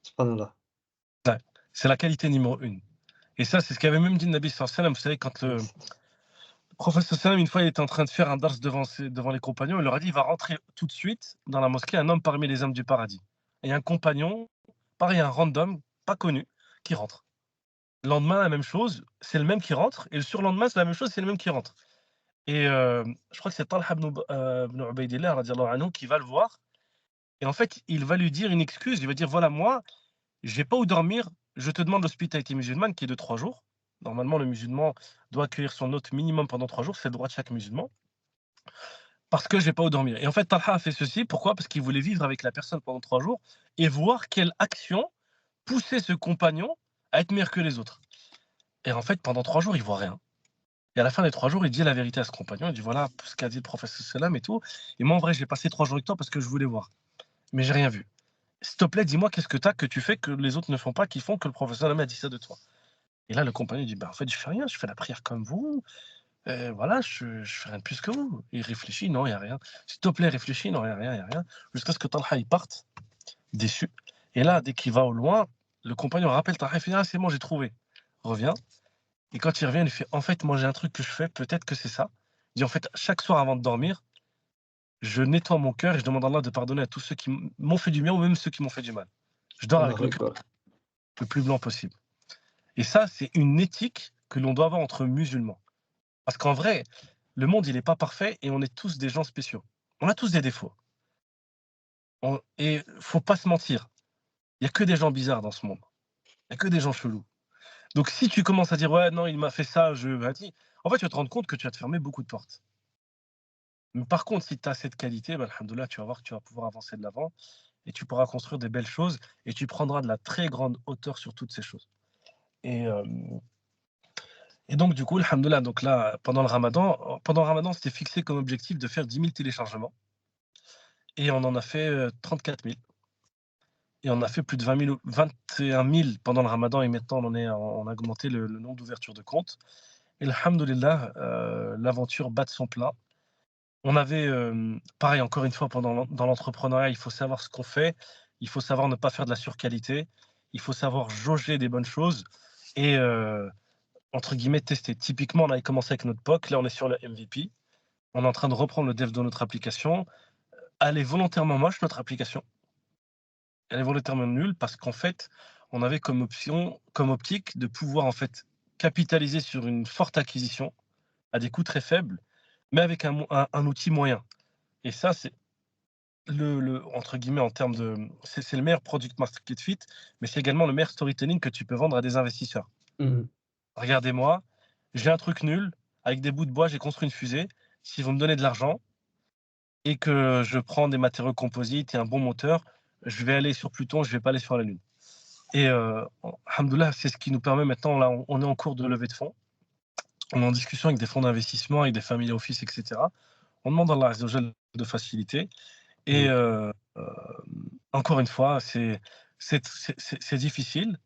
Subhanallah. Ouais. C'est la qualité numéro 1. Et ça, c'est ce qu'avait même dit le Nabi sallallahu alayhi wa sallam. Vous savez, quand le Yes. prophète sallam, une fois, il était en train de faire un dars devant les compagnons, il leur a dit: il va rentrer tout de suite dans la mosquée un homme parmi les hommes du paradis. Et un compagnon, pareil, un random, pas connu, qui rentre. Le lendemain, la même chose, c'est le même qui rentre, et le surlendemain, c'est la même chose, c'est le même qui rentre. Et je crois que c'est Talha ibn Ubaydillah radiallahu anhu qui va le voir, et en fait, il va lui dire une excuse, il va dire: voilà, moi, j'ai pas où dormir, je te demande l'hospitalité musulmane qui est de 3 jours. Normalement, le musulman doit accueillir son hôte minimum pendant 3 jours, c'est le droit de chaque musulman. Parce que j'ai pas où dormir. Et en fait, Talha a fait ceci, pourquoi? Parce qu'il voulait vivre avec la personne pendant 3 jours et voir quelle action poussait ce compagnon à être meilleur que les autres. Et en fait, pendant 3 jours, il voit rien. Et à la fin des 3 jours, il dit la vérité à ce compagnon. Il dit: voilà ce qu'a dit le prophète sallam et tout. Et moi, en vrai, j'ai passé 3 jours avec toi parce que je voulais voir. Mais j'ai rien vu. S'il te plaît, dis-moi, qu'est-ce que tu as que tu fais que les autres ne font pas, qui font que le prophète sallam a dit ça de toi? Et là, le compagnon dit: bah, en fait, je fais rien, je fais la prière comme vous. Voilà, je fais rien de plus que vous. Il réfléchit: non, il n'y a rien. S'il te plaît, réfléchis: non, il n'y a rien, il n'y a rien. Jusqu'à ce que Talha il parte, déçu. Et là, dès qu'il va au loin, Le compagnon rappelle Taha, il fait ah, c'est bon, j'ai trouvé. Revient. Et quand il revient, il fait en fait, moi j'ai un truc que je fais, peut-être que c'est ça. Il dit en fait, chaque soir avant de dormir, je nettoie mon cœur et je demande à Allah de pardonner à tous ceux qui m'ont fait du bien ou même ceux qui m'ont fait du mal. Je dors avec Allahu le cœur Akbar. le plus blanc possible. Et ça, c'est une éthique que l'on doit avoir entre musulmans. Parce qu'en vrai, le monde, il n'est pas parfait et on est tous des gens spéciaux. On a tous des défauts. Et faut pas se mentir. Il n'y a que des gens bizarres dans ce monde. Il n'y a que des gens chelous. Donc si tu commences à dire ouais, non, il m'a fait ça, en fait, tu vas te rendre compte que tu vas te fermer beaucoup de portes. Mais par contre, si tu as cette qualité, bah, alhamdoulilah, tu vas voir que tu vas pouvoir avancer de l'avant et tu pourras construire des belles choses et tu prendras de la très grande hauteur sur toutes ces choses. Et, euh, et donc, du coup, alhamdoulilah, donc là, pendant le ramadan, c'était fixé comme objectif de faire 10 000 téléchargements et on en a fait 34 000. Et on a fait plus de 21 000 pendant le ramadan et maintenant on a augmenté le nombre d'ouvertures de comptes. Et alhamdoulilah, l'aventure bat son plein. On avait, pareil, encore une fois, dans l'entrepreneuriat, il faut savoir ce qu'on fait, il faut savoir ne pas faire de la surqualité, il faut savoir jauger des bonnes choses et entre guillemets tester. Typiquement, on avait commencé avec notre POC, là on est sur le MVP, on est en train de reprendre le dev de notre application. Elle est volontairement moche, notre application. Elle est volontairement nulle parce qu'en fait, on avait comme optique de pouvoir en fait capitaliser sur une forte acquisition à des coûts très faibles, mais avec un outil moyen. Et ça, c'est entre guillemets, en termes de. C'est le meilleur product market fit, mais c'est également le meilleur storytelling que tu peux vendre à des investisseurs. Mhm. Regardez-moi, j'ai un truc nul, avec des bouts de bois, j'ai construit une fusée. Si vous me donnez de l'argent et que je prends des matériaux composites et un bon moteur, je vais aller sur Pluton, je ne vais pas aller sur la Lune. Et alhamdoulilah, c'est ce qui nous permet maintenant, là, on est en cours de levée de fonds. On est en discussion avec des fonds d'investissement, avec des family office, etc. On demande à Allah Azza wa Jal de faciliter. Et Mhm. encore une fois, c'est difficile.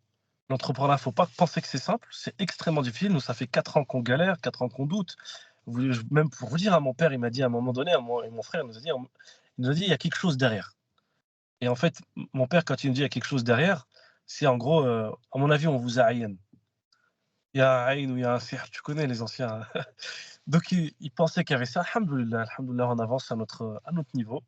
L'entrepreneuriat, il ne faut pas penser que c'est simple. C'est extrêmement difficile. Nous, ça fait 4 ans qu'on galère, 4 ans qu'on doute. Même pour vous dire, à mon père, il m'a dit à un moment donné, et mon frère il nous a dit, il y a quelque chose derrière. Et en fait, mon père, quand il nous dit il y a quelque chose derrière, c'est en gros, à mon avis, on vous a aïen. Il y a un aïn ou il y a un sihr, tu connais les anciens. Donc, il pensait qu'il y avait ça. Alhamdoulilah, alhamdoulilah, on avance à notre niveau.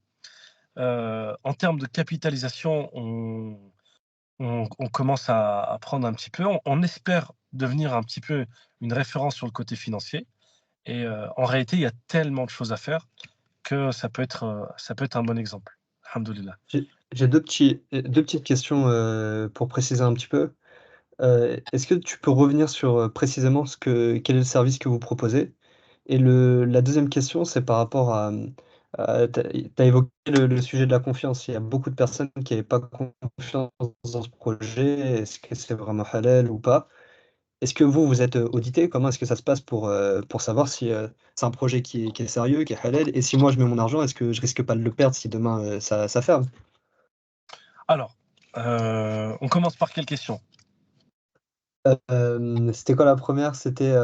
En termes de capitalisation, on commence à prendre un petit peu. On espère devenir un petit peu une référence sur le côté financier. Et en réalité, il y a tellement de choses à faire que ça peut être un bon exemple. Alhamdoulilah. J'ai deux petites questions, pour préciser un petit peu. Est-ce que tu peux revenir sur, précisément quel est le service que vous proposez? Et la deuxième question, c'est par rapport tu as évoqué le sujet de la confiance. Il y a beaucoup de personnes qui n'avaient pas confiance dans ce projet. Est-ce que c'est vraiment halal ou pas? Est-ce que vous êtes, audité? Comment est-ce que ça se passe pour savoir si, c'est un projet qui est sérieux, qui est halal? Et si moi je mets mon argent, est-ce que je risque pas de le perdre si demain, ça ferme? Alors, on commence par quelle question? C'était quoi la première? C'était,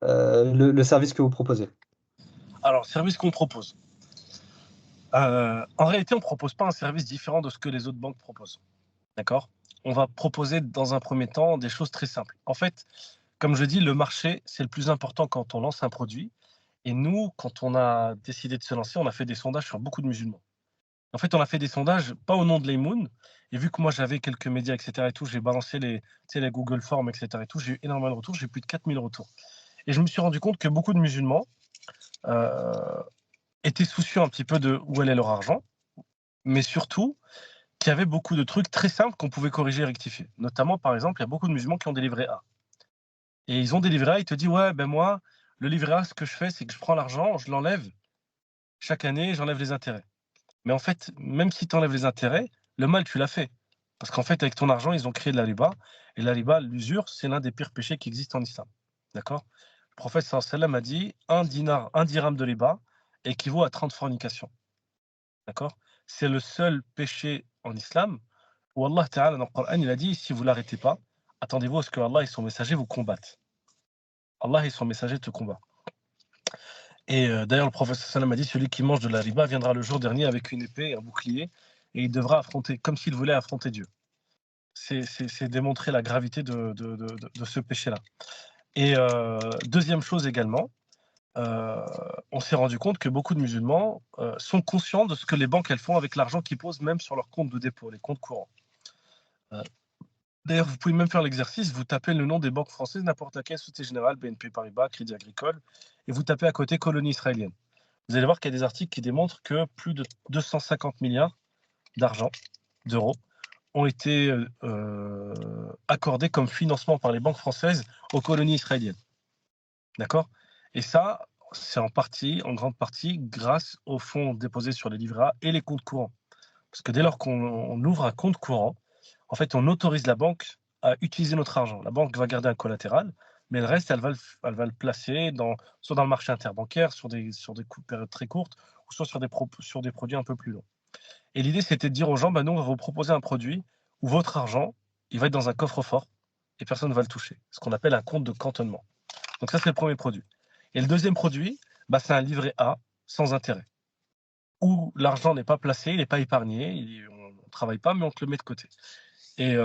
le service que vous proposez. Alors, service qu'on propose. En réalité, on ne propose pas un service différent de ce que les autres banques proposent. D'accord? On va proposer dans un premier temps des choses très simples. En fait, comme je dis, le marché, c'est le plus important quand on lance un produit. Et nous, quand on a décidé de se lancer, on a fait des sondages sur beaucoup de musulmans. En fait, on a fait des sondages, pas au nom de l'Aïmoun. Et vu que moi, j'avais quelques médias, etc. et tout, j'ai balancé les Google Forms, etc. et tout, j'ai eu énormément de retours. J'ai plus de 4000 retours. Et je me suis rendu compte que beaucoup de musulmans euh, étaient soucieux un petit peu de où allait leur argent, mais surtout qu'il y avait beaucoup de trucs très simples qu'on pouvait corriger et rectifier. Notamment, par exemple, il y a beaucoup de musulmans qui ont des livrets A. Et ils ont des livrets A, ils te disent, ouais, ben moi, le livret A, ce que je fais, c'est que je prends l'argent, je l'enlève chaque année, j'enlève les intérêts. Mais en fait, même si tu enlèves les intérêts, le mal, tu l'as fait. Parce qu'en fait, avec ton argent, ils ont créé de la riba. Et la riba, l'usure, c'est l'un des pires péchés qui existent en islam. D'accord? Le prophète sallallahu alayhi wa sallam a dit un dirham de riba équivaut à 30 fornications. D'accord? C'est le seul péché en islam où Allah Ta'ala, dans le Coran, il a dit si vous ne l'arrêtez pas, attendez-vous à ce que Allah et son messager vous combattent. Allah et son messager te combattent. Et d'ailleurs, le prophète sallallahu alayhi wa sallam a dit celui qui mange de la riba viendra le jour dernier avec une épée et un bouclier et il devra affronter, comme s'il voulait affronter Dieu. C'est démontrer la gravité de ce péché-là. Et deuxième chose également, heu, on s'est rendu compte que beaucoup de musulmans, sont conscients de ce que les banques, elles font avec l'argent qu'ils posent même sur leur compte de dépôt, les comptes courants. Heu, D'ailleurs, vous pouvez même faire l'exercice, vous tapez le nom des banques françaises, n'importe laquelle, Société Générale, BNP Paribas, Crédit Agricole, et vous tapez à côté colonie israélienne. Vous allez voir qu'il y a des articles qui démontrent que plus de 250 milliards d'argent, d'euros, ont été accordés comme financement par les banques françaises aux colonies israéliennes. D'accord? Et ça, c'est en grande partie, grâce aux fonds déposés sur les livrets A et les comptes courants. Parce que dès lors qu'on ouvre un compte courant, en fait, on autorise la banque à utiliser notre argent. La banque va garder un collatéral, mais le reste, elle va le placer soit dans le marché interbancaire, sur des périodes très courtes, ou soit sur des produits un peu plus longs. Et l'idée, c'était de dire aux gens, bah, nous, on va vous proposer un produit où votre argent, il va être dans un coffre-fort et personne ne va le toucher. Ce qu'on appelle un compte de cantonnement. Donc ça, c'est le premier produit. Et le deuxième produit, bah, c'est un livret A sans intérêt, où l'argent n'est pas placé, il n'est pas épargné, on ne travaille pas, mais on te le met de côté. Et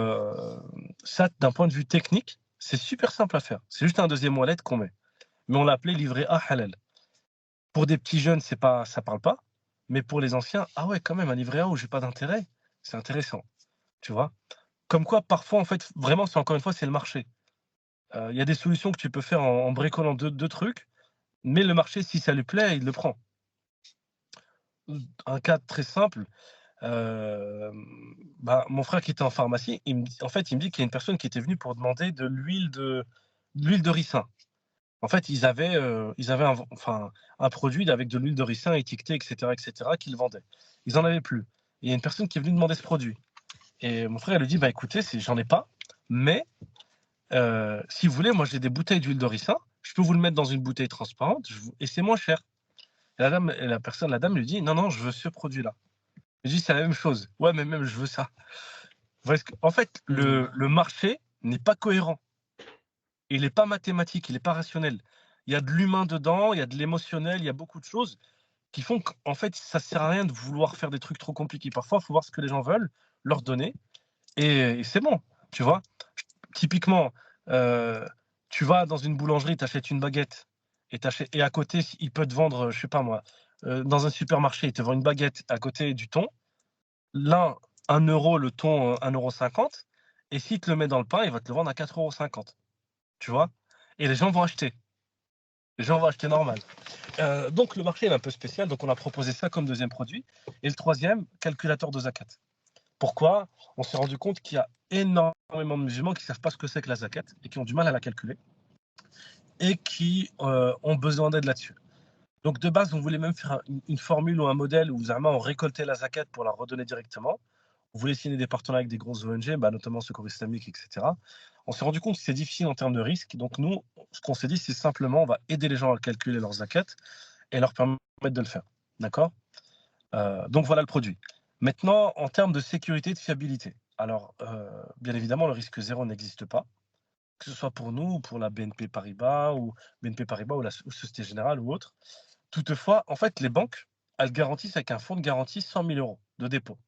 ça, d'un point de vue technique, c'est super simple à faire. C'est juste un deuxième wallet qu'on met. Mais on l'a appelé livret A halal. Pour des petits jeunes, ça parle pas. Mais pour les anciens, ah ouais, quand même, un livret A où j'ai pas d'intérêt, c'est intéressant. Tu vois? Comme quoi, parfois, en fait, vraiment, c'est encore une fois, c'est le marché. Il y a des solutions que tu peux faire en bricolant deux trucs, mais le marché, si ça lui plaît, il le prend. Un cas très simple, bah, mon frère qui était en pharmacie, il me dit qu'il y a une personne qui était venue pour demander de l'huile de ricin. En fait, ils avaient un produit avec de l'huile de ricin étiquetée et cetera qu'ils vendaient. Ils en avaient plus. Il y a une personne qui est venue demander ce produit et mon frère, il lui dit: «Bah, écoutez, j'en ai pas, mais si vous voulez, moi j'ai des bouteilles d'huile de ricin, je peux vous le mettre dans une bouteille transparente, et c'est moins cher». Et la dame lui dit: «Non, non, je veux ce produit-là». Je lui dis: «C'est la même chose». «Ouais, mais même je veux ça». Parce qu'en fait, le marché n'est pas cohérent. Il n'est pas mathématique, il n'est pas rationnel. Il y a de l'humain dedans, il y a de l'émotionnel, il y a beaucoup de choses qui font qu'en fait, ça sert à rien de vouloir faire des trucs trop compliqués. Parfois, il faut voir ce que les gens veulent, leur donner et c'est bon, tu vois? Typiquement, heu, tu vas dans une boulangerie, tu achètes une baguette et à côté, il peut te vendre, je sais pas moi, dans un supermarché, il te vend une baguette à côté du thon. L'un, 1 € le thon, 1,50 € et s'il te le met dans le pain, il va te le vendre à 4,50 €, tu vois? Et les gens vont acheter. Les gens vont acheter normal. Donc le marché est un peu spécial, donc on a proposé ça comme deuxième produit et le troisième, calculateur de zakat. Pourquoi? On s'est rendu compte qu'il y a énormément de musulmans qui ne savent pas ce que c'est que la zakat et qui ont du mal à la calculer et qui, ont besoin d'aide là-dessus. Donc de base, on voulait même faire une formule ou un modèle où vraiment on récoltait la zakat pour la redonner directement. On voulait signer des partenariats avec des grosses ONG, bah, notamment Secours Islamique, etc. On s'est rendu compte que c'est difficile en termes de risque. Donc nous, ce qu'on s'est dit, c'est simplement, on va aider les gens à calculer leur zakat et leur permettre de le faire. D'accord? Donc voilà le produit. Maintenant, en termes de sécurité et de fiabilité. Alors, bien évidemment, le risque zéro n'existe pas, que ce soit pour nous ou pour la BNP Paribas ou Société Générale ou autre. Toutefois, en fait, les banques, elles garantissent avec un fonds de garantie 100 000 € de dépôt.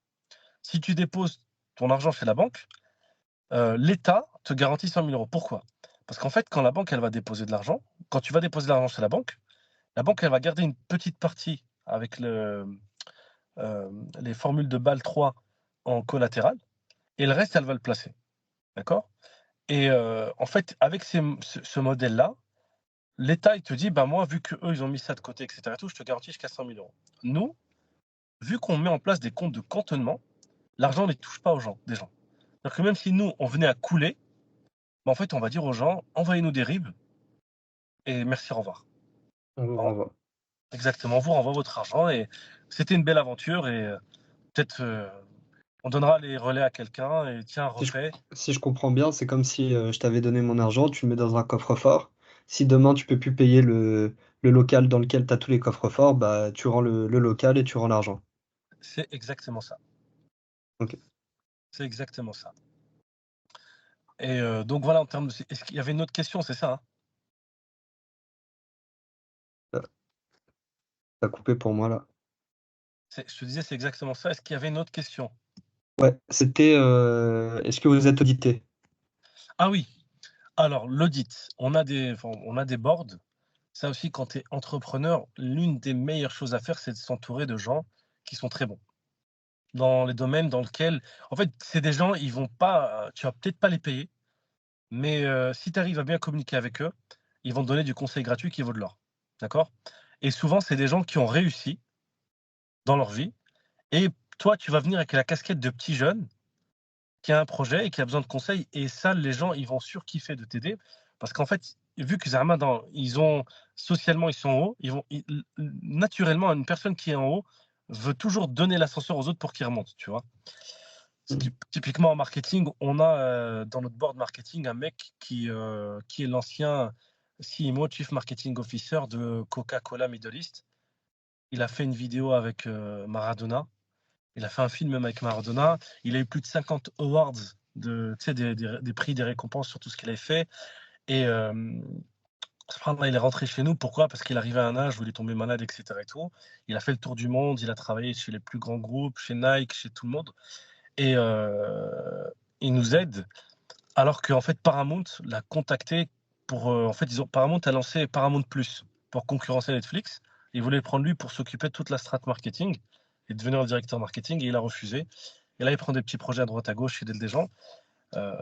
Si tu déposes ton argent chez la banque, l'État te garantit 100 000 €. Pourquoi? Parce qu'en fait, quand la banque, elle va déposer de l'argent, quand tu vas déposer de l'argent chez la banque, elle va garder une petite partie avec les formules de Bâle 3 en collatéral et le reste, elle va le placer. D'accord? Et en fait, avec ce modèle-là, l'État, il te dit: «Bah, moi, vu qu'eux, ils ont mis ça de côté et cetera et tout, je te garantis jusqu'à 100 000 €». Nous, vu qu'on met en place des comptes de cantonnement, l'argent ne touche pas aux gens des gens. C'est-à-dire que même si nous, on venait à couler, bah, en fait, on va dire aux gens: «Envoyez-nous des RIB et merci, au revoir». On vous En renvoie. Exactement, on vous renvoie votre argent et c'était une belle aventure et peut-être, on donnera les relais à quelqu'un et tiens, Si je refais. si je comprends bien, c'est comme si, je t'avais donné mon argent, tu le mets dans un coffre-fort. Si demain tu peux plus payer le local dans lequel tu as tous les coffres-forts, bah, tu rends le local et tu rends l'argent. C'est exactement ça. OK. C'est exactement ça. Et donc voilà en termes de est-ce qu'il y avait une autre question, c'est ça, hein? Ça ça a coupé pour moi là. Je te disais, c'est exactement ça. Est-ce qu'il y avait une autre question? Ouais, c'était, est-ce que vous êtes audité? Ah oui, alors l'audit, on a des boards. Ça aussi, quand tu es entrepreneur, l'une des meilleures choses à faire, c'est de s'entourer de gens qui sont très bons dans les domaines dans lesquels en fait, c'est des gens, ils vont pas, tu vas peut-être pas les payer, mais si tu arrives à bien communiquer avec eux, ils vont te donner du conseil gratuit qui vaut de l'or. D'accord? Et souvent, c'est des gens qui ont réussi dans leur vie et toi, tu vas venir avec la casquette de petit jeune qui a un projet et qui a besoin de conseils et ça, les gens, ils vont surkiffer de t'aider parce qu'en fait, vu que Zama ils ont socialement, ils sont en haut, ils vont naturellement, une personne qui est en haut veut toujours donner l'ascenseur aux autres pour qu'ils remontent, tu vois? Mmh. Typiquement en marketing, on a, dans notre board marketing un mec qui est l'ancien CMO, Chief Marketing Officer de Coca-Cola Middle East. Il a fait une vidéo avec, Maradona. Il a fait un film même avec Maradona. Il a eu plus de 50 awards tu sais, des prix, des récompenses sur tout ce qu'il avait fait et subhanallah, il est rentré chez nous. Pourquoi? Parce qu'il arrivait à un âge où il est tombé malade et cetera et tout. Il a fait le tour du monde, il a travaillé chez les plus grands groupes, chez Nike, chez tout le monde et il nous aide alors qu'en fait Paramount l'a contacté pour, en fait, Paramount a lancé Paramount+ pour concurrencer Netflix. Ils voulaient prendre lui pour s'occuper de toute la strat marketing et devenir le directeur marketing et il a refusé. Et là, il prend des petits projets à droite à gauche, il aide des gens.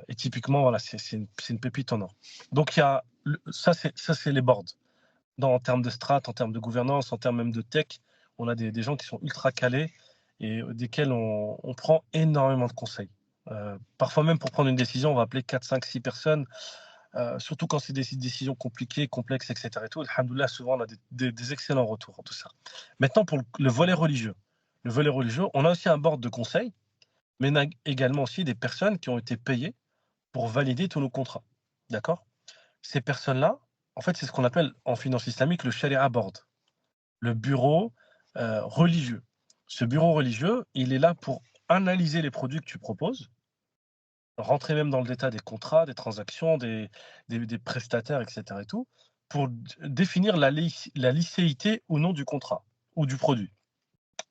Et typiquement, voilà, c'est une pépite en or. Donc, il y a ça, c'est les boards. En termes de strat, en termes de gouvernance, en termes même de tech, on a des gens qui sont ultra calés et desquels on prend énormément de conseils. Parfois même pour prendre une décision, on va appeler 4, 5, 6 personnes, surtout quand c'est des décisions compliquées, complexes, etc. Et tout. Alhamdoulilah, souvent on a des excellents retours en tout ça. Maintenant, pour le volet religieux. Le volet religieux, on a aussi un board de conseil, mais on a également aussi des personnes qui ont été payées pour valider tous nos contrats. D'accord? Ces personnes-là, en fait, c'est ce qu'on appelle en finance islamique le Sharia Board, le bureau religieux. Ce bureau religieux, il est là pour analyser les produits que tu proposes, rentrer même dans le détail des contrats, des transactions, des prestataires, etc. et tout, pour définir la licéité ou non du contrat ou du produit.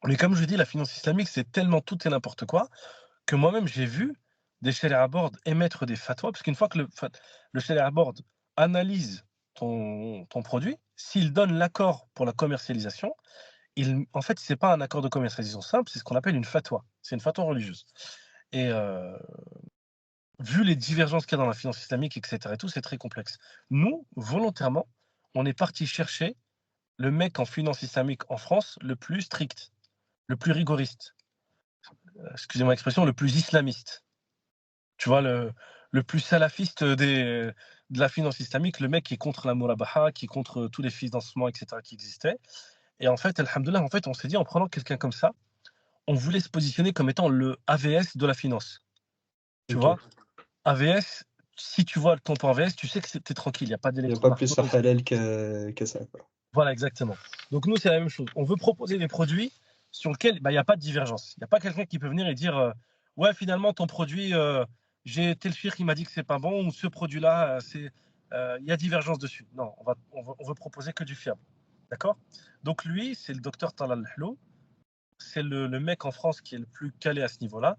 Mais comme je dis, la finance islamique, c'est tellement tout et n'importe quoi que moi-même, j'ai vu des Sharia board émettre des fatwas, parce qu'une fois que le Sharia board analyse ton produit, s'il donne l'accord pour la commercialisation, en fait, ce n'est pas un accord de commercialisation simple, c'est ce qu'on appelle une fatwa. C'est une fatwa religieuse. Et vu les divergences qu'il y a dans la finance islamique, etc., et tout, c'est très complexe. Nous, volontairement, on est parti chercher le mec en finance islamique en France le plus strict, le plus rigoriste, excusez-moi l'expression, le plus islamiste. Tu vois, le plus salafiste de la finance islamique, le mec qui est contre la murabaha, qui est contre tous les financements, etc., qui existaient. Et en fait, alhamdoulilah, en fait, on s'est dit, en prenant quelqu'un comme ça, on voulait se positionner comme étant le AVS de la finance. Tu OK. vois, AVS, si tu vois ton point AVS, tu sais que tu es tranquille, il n'y a pas Il y a pas plus d'électromarché. halal que ça, quoi. Voilà, exactement. Donc nous, c'est la même chose. On veut proposer des produits sur lesquels bah, il n'y a pas de divergence. Il n'y a pas quelqu'un qui peut venir et dire ouais, finalement, ton produit, j'ai tel firme qui m'a dit que c'est pas bon, ou ce produit-là, il y a divergence dessus. Non, on veut proposer que du fiable. D'accord? Donc lui, c'est le docteur Talal Hlou. C'est le mec en France qui est le plus calé à ce niveau-là.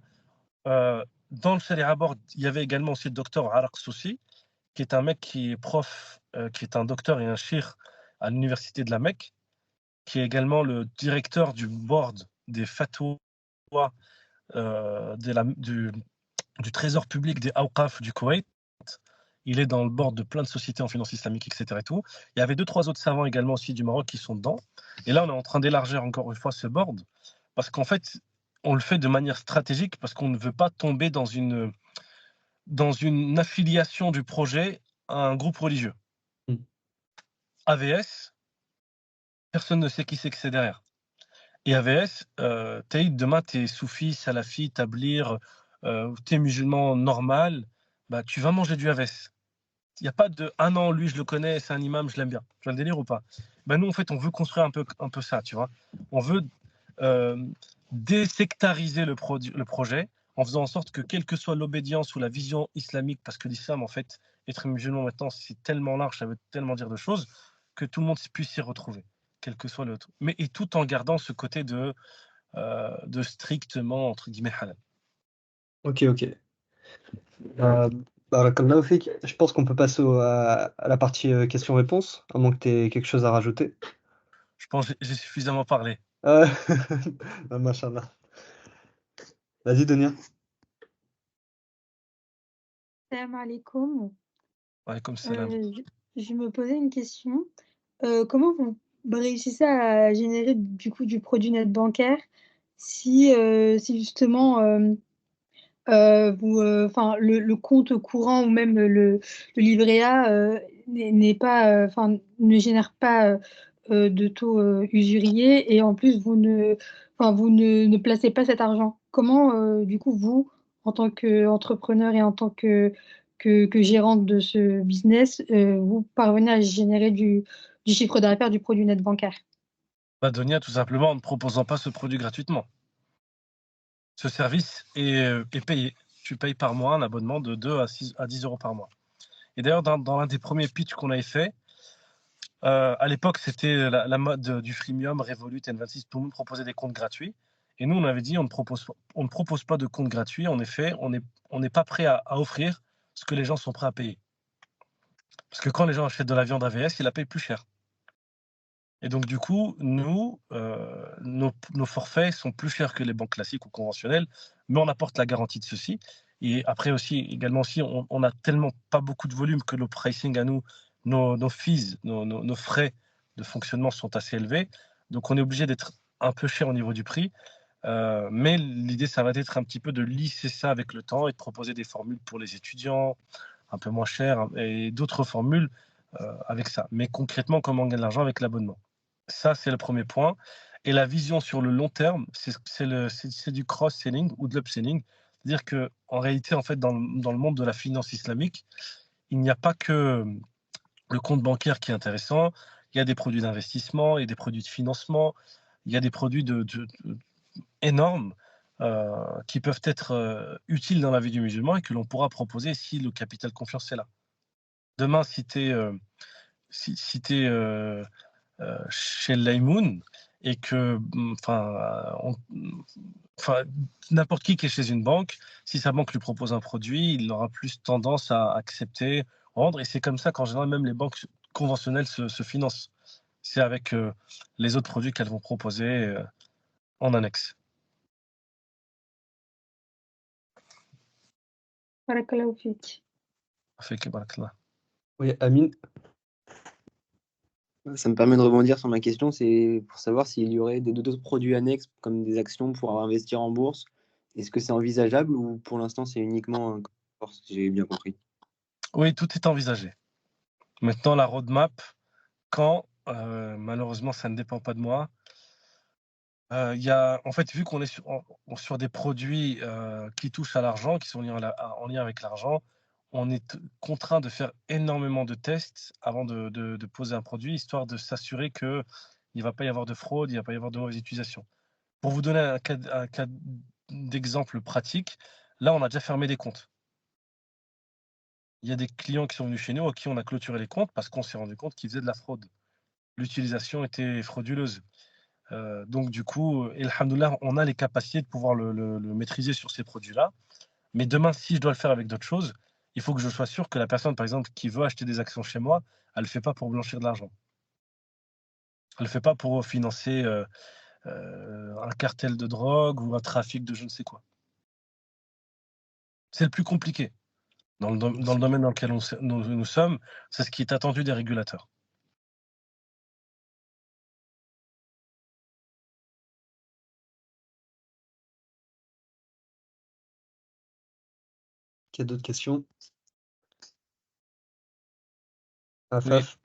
Dans le Sharia Board, il y avait également aussi le docteur Araq Soussi, qui est un mec qui est prof, qui est un docteur et un shir à l'université de la Mecque, qui est également le directeur du board des fatwas du trésor public des Awqaf du Koweït. Il est dans le board de plein de sociétés en finance islamique, etc. Et tout. Il y avait 2-3 autres savants également aussi du Maroc qui sont dedans. Et là, on est en train d'élargir encore une fois ce board, parce qu'en fait, on le fait de manière stratégique, parce qu'on ne veut pas tomber dans une affiliation du projet à un groupe religieux. Mmh. AVS, personne ne sait qui c'est que c'est derrière. Et AVS, demain, tu es soufi, salafi, tablir, tu es musulman normal, bah, tu vas manger du AVS. Il n'y a pas de ah non, lui, je le connais, c'est un imam, je l'aime bien. Tu vois le délire ou pas? Bah, nous, en fait, on veut construire un peu ça, tu vois. On veut désectariser le projet en faisant en sorte que, quelle que soit l'obédience ou la vision islamique, parce que l'islam, en fait, être musulman maintenant, c'est tellement large, ça veut tellement dire de choses, que tout le monde puisse s'y retrouver, quel que soit le truc. Mais et tout en gardant ce côté de strictement, entre guillemets, halal. Ok, ok. Comme là, je pense qu'on peut passer à la partie questions-réponses, à moins que tu aies quelque chose à rajouter. Je pense que j'ai suffisamment parlé. Euh, Machallah. Vas-y, Denia. Salam alaikum. Comme salam. Je me posais une question. Comment vous réussissez à générer du coup du produit net bancaire si justement le compte courant ou même le livret A n'est pas, ne génère pas de taux usurier et en plus vous ne placez pas cet argent. Comment du coup vous, en tant qu'entrepreneur et en tant que gérante de ce business, vous parvenez à générer du chiffre d'affaires du produit net bancaire? Donia, tout simplement en ne proposant pas ce produit gratuitement. Ce service est payé. Tu payes par mois un abonnement de 2 à 10 euros par mois. Et d'ailleurs, dans l'un des premiers pitchs qu'on avait fait, à l'époque, c'était la mode du freemium, Revolut, N26, tout le monde proposait des comptes gratuits. Et nous, on avait dit, on ne propose pas de compte gratuit. En effet, on n'est pas prêt à offrir ce que les gens sont prêts à payer. Parce que quand les gens achètent de la viande AVS, ils la payent plus cher. Et donc, du coup, nous, nos forfaits sont plus chers que les banques classiques ou conventionnelles, mais on apporte la garantie de ceci. Et après aussi, également aussi, on a tellement pas beaucoup de volume que le pricing à nous, nos fees, nos frais de fonctionnement sont assez élevés. Donc, on est obligé d'être un peu cher au niveau du prix. Mais l'idée, ça va être un petit peu de lisser ça avec le temps et de proposer des formules pour les étudiants un peu moins chères et d'autres formules avec ça. Mais concrètement, comment on gagne de l'argent avec l'abonnement? Ça, c'est le premier point. Et la vision sur le long terme, c'est du cross-selling ou de l'upselling. C'est-à-dire qu'en réalité, en fait, dans le monde de la finance islamique, il n'y a pas que le compte bancaire qui est intéressant. Il y a des produits d'investissement, il y a des produits de financement, il y a des produits énormes qui peuvent être utiles dans la vie du musulman et que l'on pourra proposer si le capital confiance est là. Demain, si tu es chez Laymoun et que, n'importe qui est chez une banque, si sa banque lui propose un produit, il aura plus tendance à accepter, rendre. Et c'est comme ça qu'en général, même les banques conventionnelles se financent. C'est avec les autres produits qu'elles vont proposer en annexe. Barakallahu fik. Oui, Amine. Ça me permet de rebondir sur ma question, c'est pour savoir s'il y aurait d'autres produits annexes comme des actions pour investir en bourse. Est-ce que c'est envisageable ou pour l'instant c'est uniquement un bourse, si j'ai bien compris? Oui, tout est envisagé. Maintenant, la roadmap, quand malheureusement, ça ne dépend pas de moi. Il y a, en fait, vu qu'on est sur des produits qui touchent à l'argent, qui sont en lien avec l'argent, on est contraint de faire énormément de tests avant de poser un produit, histoire de s'assurer qu'il ne va pas y avoir de fraude, il ne va pas y avoir de mauvaise utilisation. Pour vous donner un cas d'exemple pratique, là, on a déjà fermé des comptes. Il y a des clients qui sont venus chez nous à qui on a clôturé les comptes parce qu'on s'est rendu compte qu'ils faisaient de la fraude. L'utilisation était frauduleuse. Donc du coup, alhamdoulilah, on a les capacités de pouvoir le maîtriser sur ces produits-là. Mais demain, si je dois le faire avec d'autres choses, il faut que je sois sûr que la personne, par exemple, qui veut acheter des actions chez moi, elle ne le fait pas pour blanchir de l'argent. Elle ne le fait pas pour financer un cartel de drogue ou un trafic de je ne sais quoi. C'est le plus compliqué. Dans le domaine dans lequel nous sommes, c'est ce qui est attendu des régulateurs. Il y a d'autres questions? Oui. Afaf.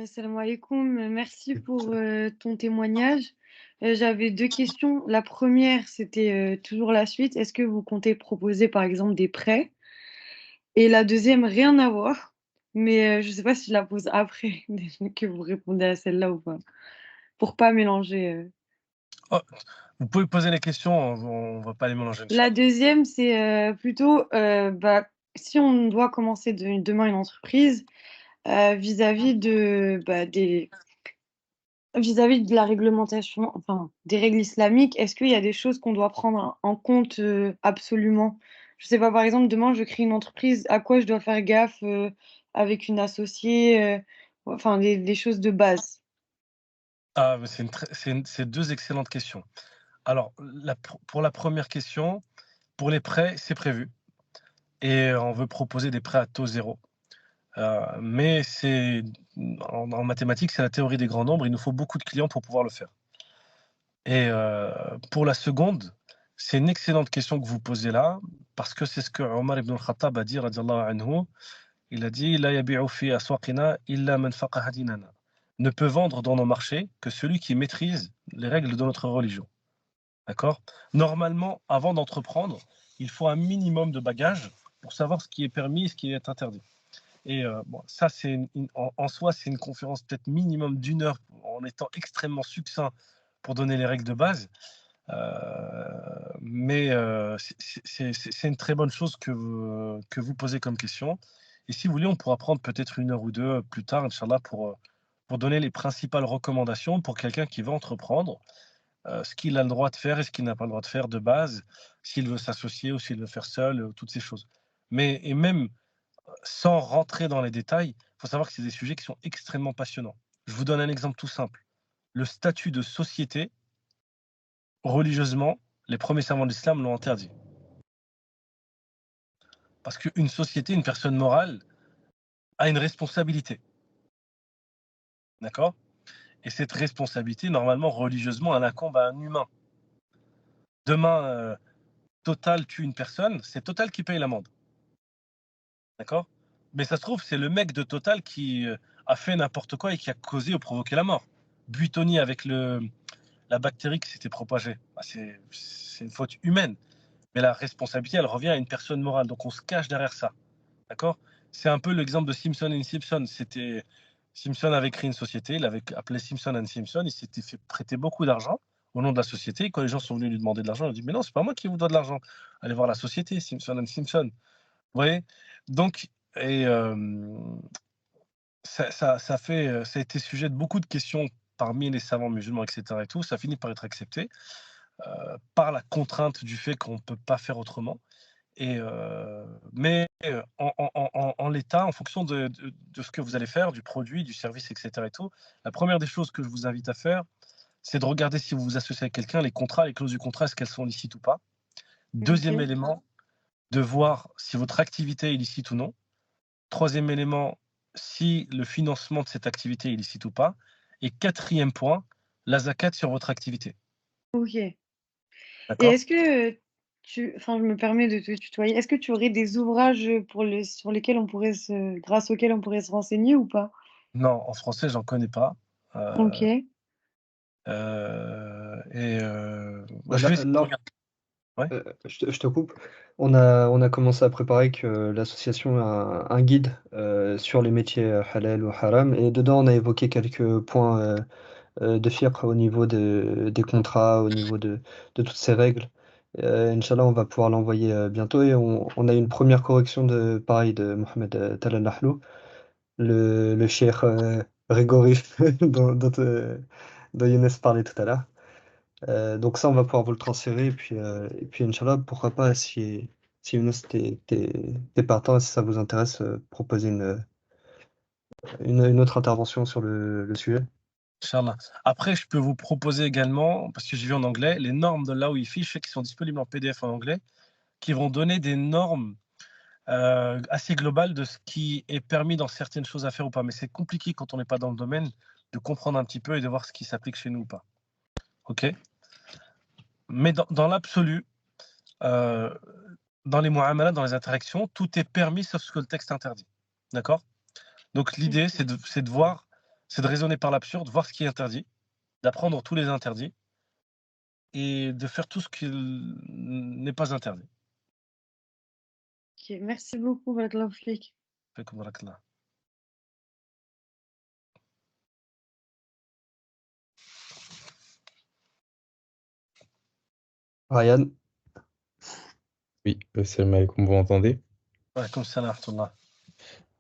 Salam alaikum, merci pour ton témoignage. J'avais deux questions. La première, c'était toujours la suite. Est-ce que vous comptez proposer par exemple des prêts? Et la deuxième, rien à voir. Mais je ne sais pas si je la pose après que vous répondez à celle-là ou pas. Pour pas mélanger. Oh, vous pouvez poser les questions, on ne va pas les mélanger. La deuxième, c'est plutôt si on doit commencer demain une entreprise vis-à-vis de vis-à-vis de la réglementation, enfin, des règles islamiques, est-ce qu'il y a des choses qu'on doit prendre en compte absolument? Je sais pas, par exemple, demain, je crée une entreprise, à quoi je dois faire gaffe avec une associée, enfin, des choses de base. Ah, mais c'est deux excellentes questions. Alors, pour la première question, pour les prêts, c'est prévu. Et on veut proposer des prêts à taux zéro. Mais en mathématiques, c'est la théorie des grands nombres. Il nous faut beaucoup de clients pour pouvoir le faire. Et pour la seconde, c'est une excellente question que vous posez là, parce que c'est ce que Omar ibn al-Khattab a dit, radiallahu anhu. Il a dit La yabi'u fi aswaqina illa man faqaha dinana. Ne peut vendre dans nos marchés que celui qui maîtrise les règles de notre religion. D'accord? Normalement, avant d'entreprendre, il faut un minimum de bagages pour savoir ce qui est permis et ce qui est interdit. Et bon, ça, en soi, c'est une conférence peut-être minimum d'1 heure en étant extrêmement succinct pour donner les règles de base. Mais c'est une très bonne chose que vous posez comme question. Et si vous voulez, on pourra prendre peut-être 1 heure ou 2 plus tard, Inch'Allah, pour donner les principales recommandations pour quelqu'un qui va entreprendre, ce qu'il a le droit de faire et ce qu'il n'a pas le droit de faire de base, s'il veut s'associer ou s'il veut faire seul, toutes ces choses. Et même sans rentrer dans les détails, il faut savoir que c'est des sujets qui sont extrêmement passionnants. Je vous donne un exemple tout simple. Le statut de société, religieusement, les premiers savants de l'islam l'ont interdit. Parce qu'une société, une personne morale, a une responsabilité. D'accord? Et cette responsabilité, normalement, religieusement, elle incombe à un humain. Demain, Total tue une personne, c'est Total qui paye l'amende. D'accord? Mais ça se trouve, c'est le mec de Total qui a fait n'importe quoi et qui a causé ou provoqué la mort. Buitoni avec la bactérie qui s'était propagée. Bah, c'est une faute humaine. Mais la responsabilité, elle revient à une personne morale. Donc on se cache derrière ça. D'accord? C'est un peu l'exemple de Simpson and Simpson. Simpson avait créé une société, il avait appelé Simpson and Simpson, il s'était fait prêter beaucoup d'argent au nom de la société. Et quand les gens sont venus lui demander de l'argent, il a dit mais non, c'est pas moi qui vous dois de l'argent. Allez voir la société, Simpson and Simpson. Vous voyez? Donc, et ça a été sujet de beaucoup de questions parmi les savants musulmans, etc. et tout. Ça finit par être accepté par la contrainte du fait qu'on ne peut pas faire autrement. Mais en l'état, en fonction de ce que vous allez faire, du produit, du service, etc. et tout, la première des choses que je vous invite à faire, c'est de regarder si vous vous associez avec quelqu'un, les contrats, les clauses du contrat, est-ce qu'elles sont licites ou pas. Deuxième Ok. élément, de voir si votre activité est illicite ou non. Troisième élément, si le financement de cette activité est illicite ou pas. Et quatrième point, la zakat sur votre activité. Ok. Et D'accord? est-ce que enfin, je me permets de te tutoyer, est-ce que tu aurais des ouvrages sur lesquels grâce auxquels on pourrait se renseigner ou pas? Non, en français, j'en connais pas. Ok. Moi, je vais essayer de Là, regarder. Ouais. je te coupe. On a commencé à préparer que l'association a un guide sur les métiers halal ou haram. Et dedans, on a évoqué quelques points de fiqh au niveau des contrats, au niveau de toutes ces règles. Inch'Allah, on va pouvoir l'envoyer bientôt. Et on a une première correction pareil, de Mohamed Talal Nahlou, le cheikh rigoriste dont Younes parlait tout à l'heure. Donc ça, on va pouvoir vous le transférer. Et puis Inch'Allah, pourquoi pas, si Younes t'es partant, si ça vous intéresse, proposer une autre intervention sur le sujet. Inch'Allah. Après, je peux vous proposer également, parce que j'ai vu en anglais, les normes de l'AOIFI, je sais qu'ils sont disponibles en PDF en anglais, qui vont donner des normes assez globales de ce qui est permis dans certaines choses à faire ou pas. Mais c'est compliqué quand on n'est pas dans le domaine de comprendre un petit peu et de voir ce qui s'applique chez nous ou pas. OK? Mais dans l'absolu, euh, dans les muamalat, dans les interactions, tout est permis sauf ce que le texte interdit. D'accord? Donc l'idée, c'est de voir, c'est de raisonner par l'absurde, voir ce qui est interdit, d'apprendre tous les interdits et de faire tout ce qui n'est pas interdit. Ok, merci beaucoup, Barakallahu Fik. Fikum barakallah. Ryan, Oui, salam alaikum, vous m'entendez? Ouais, comme ça, là,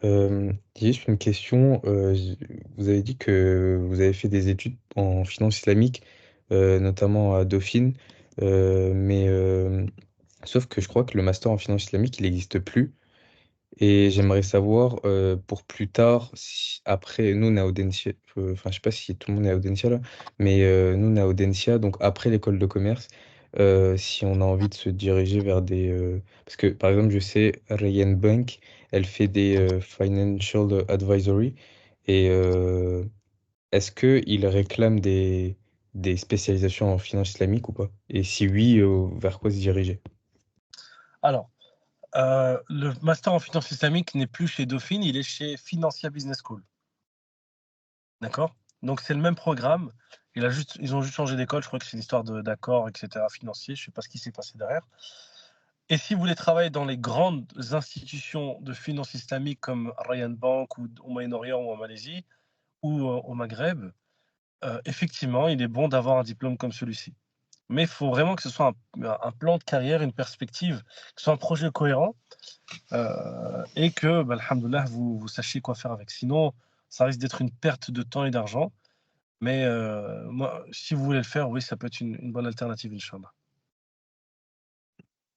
Juste une question. Vous avez dit que vous avez fait des études en finance islamique, notamment à Dauphine, mais sauf que je crois que le master en finance islamique, il n'existe plus. Et j'aimerais savoir pour plus tard, après, nous, on est à Audencia, enfin, je sais pas si tout le monde est à Audencia là, mais nous, on est à Audencia, donc après l'école de commerce, si on a envie de se diriger vers des. Parce que, par exemple, je sais, Rayan Bank, elle fait des financial advisory, et est-ce qu'ils réclament des spécialisations en finance islamique ou pas? Et si oui, vers quoi se diriger? Alors, le master en finance islamique n'est plus chez Dauphine, il est chez Financia Business School. D'accord? Donc c'est le même programme. Ils ont juste changé d'école. Je crois que c'est une histoire d'accord, etc., financier. Je ne sais pas ce qui s'est passé derrière. Et si vous voulez travailler dans les grandes institutions de finance islamique comme Ryan Bank ou au Moyen-Orient ou en Malaisie ou au Maghreb, effectivement, il est bon d'avoir un diplôme comme celui-ci. Mais il faut vraiment que ce soit un plan de carrière, une perspective, que ce soit un projet cohérent et que, alhamdoulilah, vous sachiez quoi faire avec. Sinon, ça risque d'être une perte de temps et d'argent. Mais moi, si vous voulez le faire, oui, ça peut être une bonne alternative, Inch'Allah.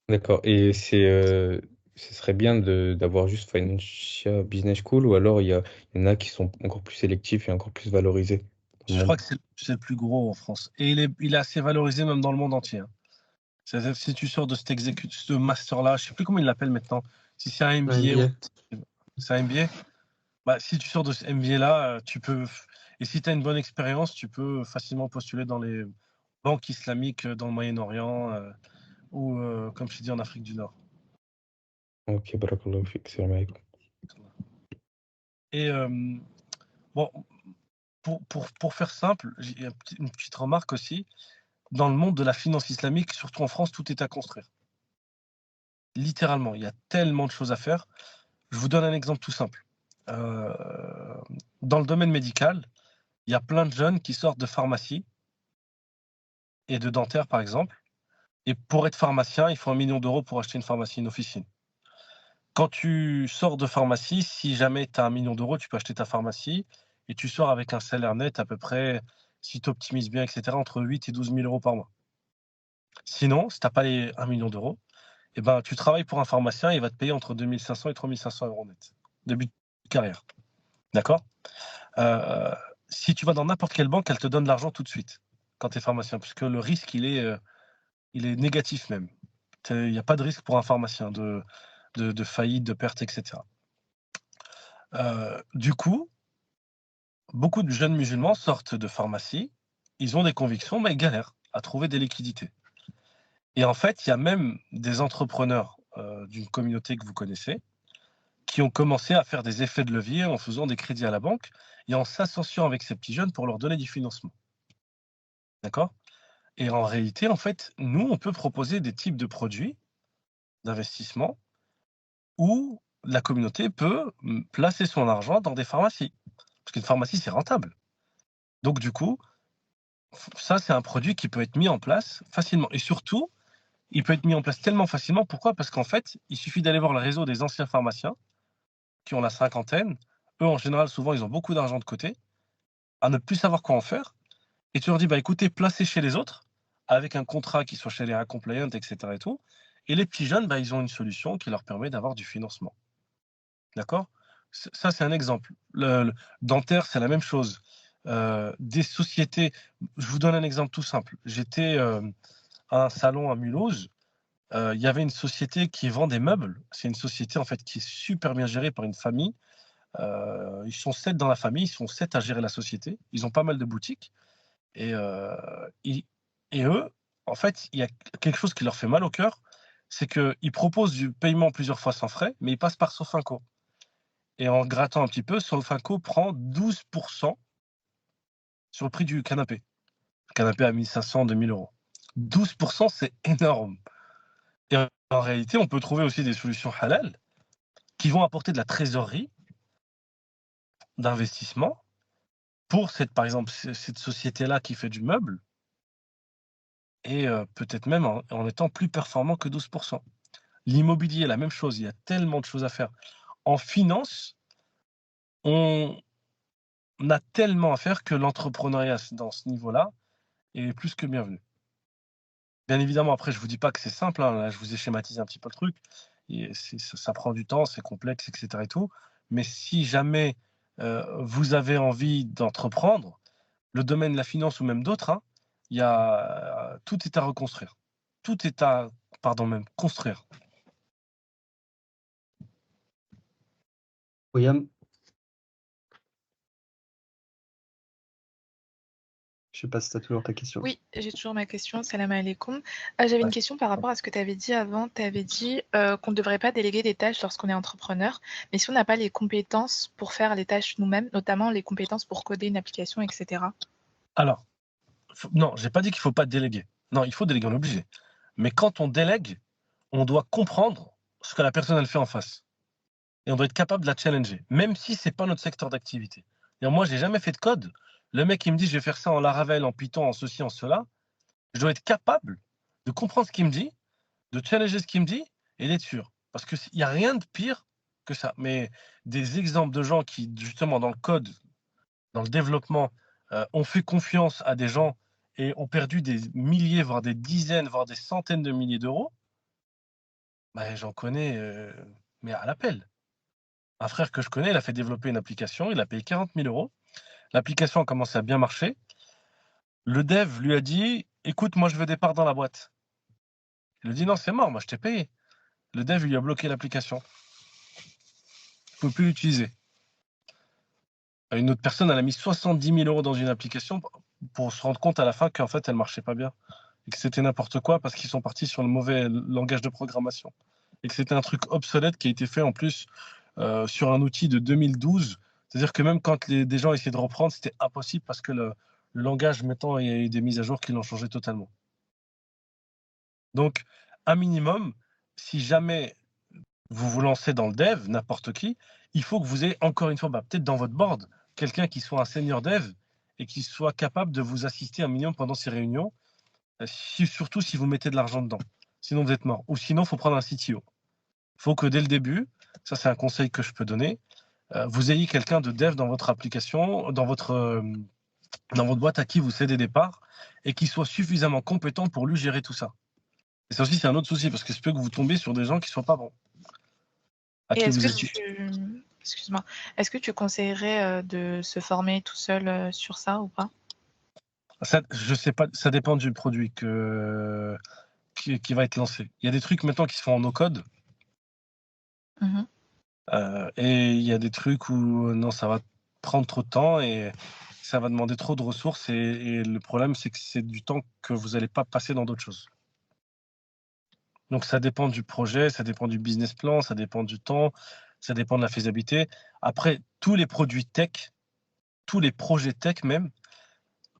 D'accord. Et ce serait bien d'avoir juste Financial Business School ou alors il y en a qui sont encore plus sélectifs et encore plus valorisés dans le Je crois monde. que c'est le plus gros en France. Et il est assez valorisé même dans le monde entier, hein. C'est-à-dire, si tu sors de ce master-là, je ne sais plus comment ils l'appellent maintenant, si c'est un Un MBA ou MBA. c'est un MBA, bah, si tu sors de ce MBA-là, tu peux. Et si tu as une bonne expérience, tu peux facilement postuler dans les banques islamiques dans le Moyen-Orient ou, comme je t'ai dit, en Afrique du Nord. Ok, barakallahu fik, salam alaikum. Et bon, pour faire simple, j'ai une petite remarque aussi. Dans le monde de la finance islamique, surtout en France, tout est à construire. Littéralement, il y a tellement de choses à faire. Je vous donne un exemple tout simple. Euh, dans le domaine médical, il y a plein de jeunes qui sortent de pharmacie et de dentaire, par exemple. Et pour être pharmacien, il faut 1 million d'euros pour acheter une pharmacie, une officine. Quand tu sors de pharmacie, si jamais tu as 1 million d'euros, tu peux acheter ta pharmacie et tu sors avec un salaire net à peu près, si tu optimises bien, etc., entre 8 et 12 000 euros par mois. Sinon, si tu n'as pas les 1 million d'euros, eh ben, tu travailles pour un pharmacien, il va te payer entre 2 500 et 3 500 euros net. Début de carrière. D'accord? Euh, Si tu vas dans n'importe quelle banque, elle te donne l'argent tout de suite quand tu es pharmacien, puisque le risque, il est négatif même. Il n'y a pas de risque pour un pharmacien de faillite, de perte, etc. Du coup, beaucoup de jeunes musulmans sortent de pharmacie, ils ont des convictions, mais ils galèrent à trouver des liquidités. Et en fait, il y a même des entrepreneurs d'une communauté que vous connaissez qui ont commencé à faire des effets de levier en faisant des crédits à la banque et en s'associant avec ces petits jeunes pour leur donner du financement. D'accord? Et en réalité, en fait, nous, on peut proposer des types de produits d'investissement où la communauté peut placer son argent dans des pharmacies. Parce qu'une pharmacie, c'est rentable. Donc, du coup, ça, c'est un produit qui peut être mis en place facilement. Et surtout, il peut être mis en place tellement facilement. Pourquoi? Parce qu'en fait, il suffit d'aller voir le réseau des anciens pharmaciens qui ont la cinquantaine. Eux, en général, souvent, ils ont beaucoup d'argent de côté, à ne plus savoir quoi en faire. Et tu leur dis, bah écoutez, placez chez les autres, avec un contrat qui soit chez les compliant, etc. Et tout. Et les petits jeunes, bah, ils ont une solution qui leur permet d'avoir du financement. D'accord? Ça, c'est un exemple. Le dentaire, c'est la même chose. Des sociétés, je vous donne un exemple tout simple. J'étais à un salon à Mulhouse. Il y avait une société qui vend des meubles. C'est une société en fait qui est super bien gérée par une famille. Ils sont 7 dans la famille, ils sont 7 à gérer la société. Ils ont pas mal de boutiques. Et, et eux, en fait, il y a quelque chose qui leur fait mal au cœur, c'est qu'ils proposent du paiement plusieurs fois sans frais, mais ils passent par Sofinco. Et en grattant un petit peu, Sofinco prend 12% sur le prix du canapé. Le canapé à 1 500, 2 000 euros. 12%, c'est énorme. Et en réalité, on peut trouver aussi des solutions halal qui vont apporter de la trésorerie, d'investissement pour par exemple, cette société-là qui fait du meuble et peut-être même en étant plus performant que 12%. L'immobilier, la même chose, il y a tellement de choses à faire. En finance, on a tellement à faire que l'entrepreneuriat dans ce niveau-là est plus que bienvenu. Bien évidemment, après, je vous dis pas que c'est simple, hein, là, je vous ai schématisé un petit peu le truc. Et ça prend du temps, c'est complexe, etc. et tout. Mais si jamais vous avez envie d'entreprendre, le domaine de la finance ou même d'autres, hein, tout est à reconstruire. Tout est à, pardon, même construire. William, je sais pas si tu as toujours ta question. Oui, j'ai toujours ma question. Salam alaikum. J'avais une Ouais. question par rapport à ce que tu avais dit avant. Tu avais dit qu'on ne devrait pas déléguer des tâches lorsqu'on est entrepreneur, mais si on n'a pas les compétences pour faire les tâches nous-mêmes, notamment les compétences pour coder une application, etc. Alors, non, j'ai pas dit qu'il faut pas déléguer. Non, il faut déléguer, on est obligé. Mais quand on délègue, on doit comprendre ce que la personne elle fait en face. Et on doit être capable de la challenger, même si c'est pas notre secteur d'activité. Moi, j'ai jamais fait de code. Le mec, il me dit, je vais faire ça en Laravel, en Python, en ceci, en cela. Je dois être capable de comprendre ce qu'il me dit, de challenger ce qu'il me dit et d'être sûr. Parce qu'il n'y a rien de pire que ça. Mais des exemples de gens qui, justement, dans le code, dans le développement, ont fait confiance à des gens et ont perdu des milliers, voire des dizaines, voire des centaines de milliers d'euros, bah, j'en connais, mais à l'appel. Un frère que je connais, il a fait développer une application, il a payé 40 000 euros. L'application a commencé à bien marcher. Le dev lui a dit, écoute, moi je veux des parts dans la boîte. Il lui a dit, non, c'est mort, moi je t'ai payé. Le dev lui a bloqué l'application. Il ne peut plus l'utiliser. Une autre personne, elle a mis 70 000 euros dans une application pour se rendre compte à la fin qu'en fait, elle ne marchait pas bien. Et que c'était n'importe quoi parce qu'ils sont partis sur le mauvais langage de programmation. Et que c'était un truc obsolète qui a été fait en plus sur un outil de 2012. C'est-à-dire que même quand des gens essayaient de reprendre, c'était impossible parce que le langage, maintenant, il y a eu des mises à jour qui l'ont changé totalement. Donc, un minimum, si jamais vous vous lancez dans le dev, n'importe qui, il faut que vous ayez, encore une fois, peut-être dans votre board, quelqu'un qui soit un senior dev et qui soit capable de vous assister un minimum pendant ces réunions, surtout si vous mettez de l'argent dedans. Sinon, vous êtes mort. Ou sinon, il faut prendre un CTO. Il faut que dès le début, ça c'est un conseil que je peux donner, vous ayez quelqu'un de dev dans votre application, dans votre boîte à qui vous cédez des parts et qui soit suffisamment compétent pour lui gérer tout ça. Et ça aussi, c'est un autre souci parce que c'est peut que vous tombez sur des gens qui ne sont pas bons. Et excuse-moi, est-ce que tu conseillerais de se former tout seul sur ça ou pas? Ça, je sais pas, ça dépend du produit qui va être lancé. Il y a des trucs maintenant qui se font en no-code. Et il y a des trucs où non, ça va prendre trop de temps et ça va demander trop de ressources. Et le problème, c'est que c'est du temps que vous n'allez pas passer dans d'autres choses. Donc ça dépend du projet, ça dépend du business plan, ça dépend du temps, ça dépend de la faisabilité. Après, tous les produits tech, tous les projets tech même,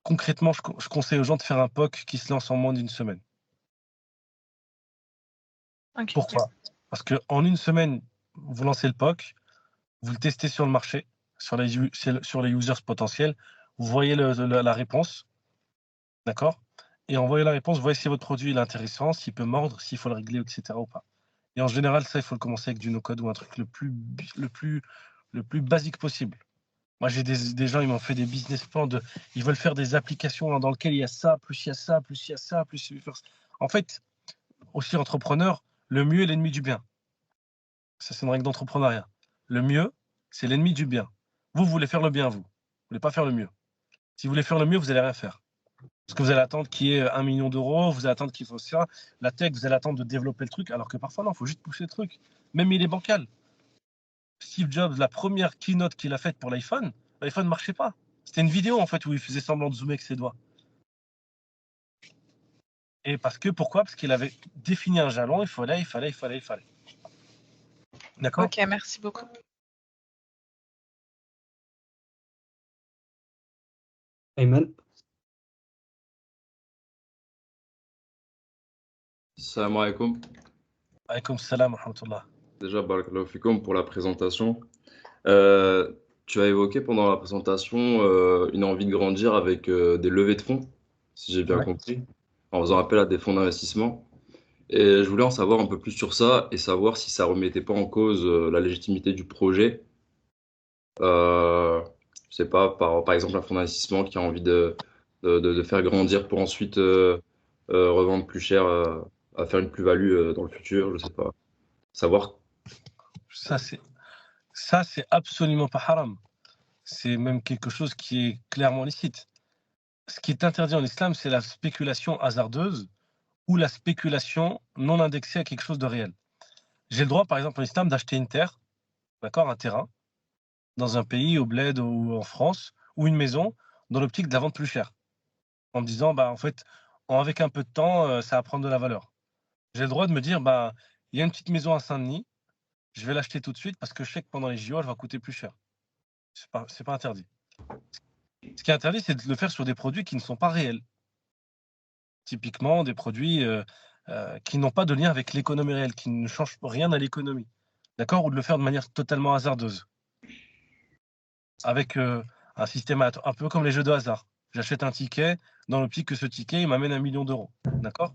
concrètement, je conseille aux gens de faire un POC qui se lance en moins d'une semaine. Okay. Pourquoi? Parce qu'en une semaine, vous lancez le POC, vous le testez sur le marché, sur les users potentiels, vous voyez la réponse, d'accord? Et en voyant la réponse, vous voyez si votre produit est intéressant, s'il peut mordre, s'il faut le régler, etc. ou pas. Et en général, ça, il faut le commencer avec du no-code ou un truc le plus basique possible. Moi, j'ai des gens, ils m'ont fait des business plans ils veulent faire des applications dans lesquelles il y a ça, plus il y a ça, plus il y a ça, plus il y a ça. En fait, aussi entrepreneur, le mieux est l'ennemi du bien. Ça, c'est une règle d'entrepreneuriat. Le mieux, c'est l'ennemi du bien. Vous voulez faire le bien, vous. Vous voulez pas faire le mieux. Si vous voulez faire le mieux, vous allez rien faire. Parce que vous allez attendre qu'il y ait 1 million d'euros, vous allez attendre qu'il faut ça. La tech, vous allez attendre de développer le truc, alors que parfois, non, il faut juste pousser le truc. Même il est bancal. Steve Jobs, la première keynote qu'il a faite pour l'iPhone ne marchait pas. C'était une vidéo, en fait, où il faisait semblant de zoomer avec ses doigts. Et pourquoi? Parce qu'il avait défini un jalon, il fallait. D'accord? Ok, merci beaucoup. Ayman? Salam alaikum. Alaykoum salam wa rahmatullah. Déjà, barakallahu fikoum pour la présentation. Tu as évoqué pendant la présentation une envie de grandir avec des levées de fonds, si j'ai bien compris, en faisant appel à des fonds d'investissement. Et je voulais en savoir un peu plus sur ça et savoir si ça remettait pas en cause la légitimité du projet Je sais pas, par exemple, un fonds d'investissement qui a envie de faire grandir pour ensuite revendre plus cher, à faire une plus-value dans le futur, je sais pas. Savoir. Ça, c'est absolument pas haram. C'est même quelque chose qui est clairement licite. Ce qui est interdit en islam, c'est la spéculation hasardeuse ou la spéculation non indexée à quelque chose de réel. J'ai le droit, par exemple, en islam, d'acheter une terre, d'accord, un terrain, dans un pays, au bled ou en France, ou une maison, dans l'optique de la vendre plus cher. En me disant, bah, en fait, avec un peu de temps, ça va prendre de la valeur. J'ai le droit de me dire, bah, il y a une petite maison à Saint-Denis, je vais l'acheter tout de suite parce que je sais que pendant les JO, elle va coûter plus cher. C'est pas interdit. Ce qui est interdit, c'est de le faire sur des produits qui ne sont pas réels. Typiquement, des produits qui n'ont pas de lien avec l'économie réelle, qui ne changent rien à l'économie. D'accord? Ou de le faire de manière totalement hasardeuse. Avec un système un peu comme les jeux de hasard. J'achète un ticket dans l'optique que ce ticket, il m'amène 1 million d'euros. D'accord?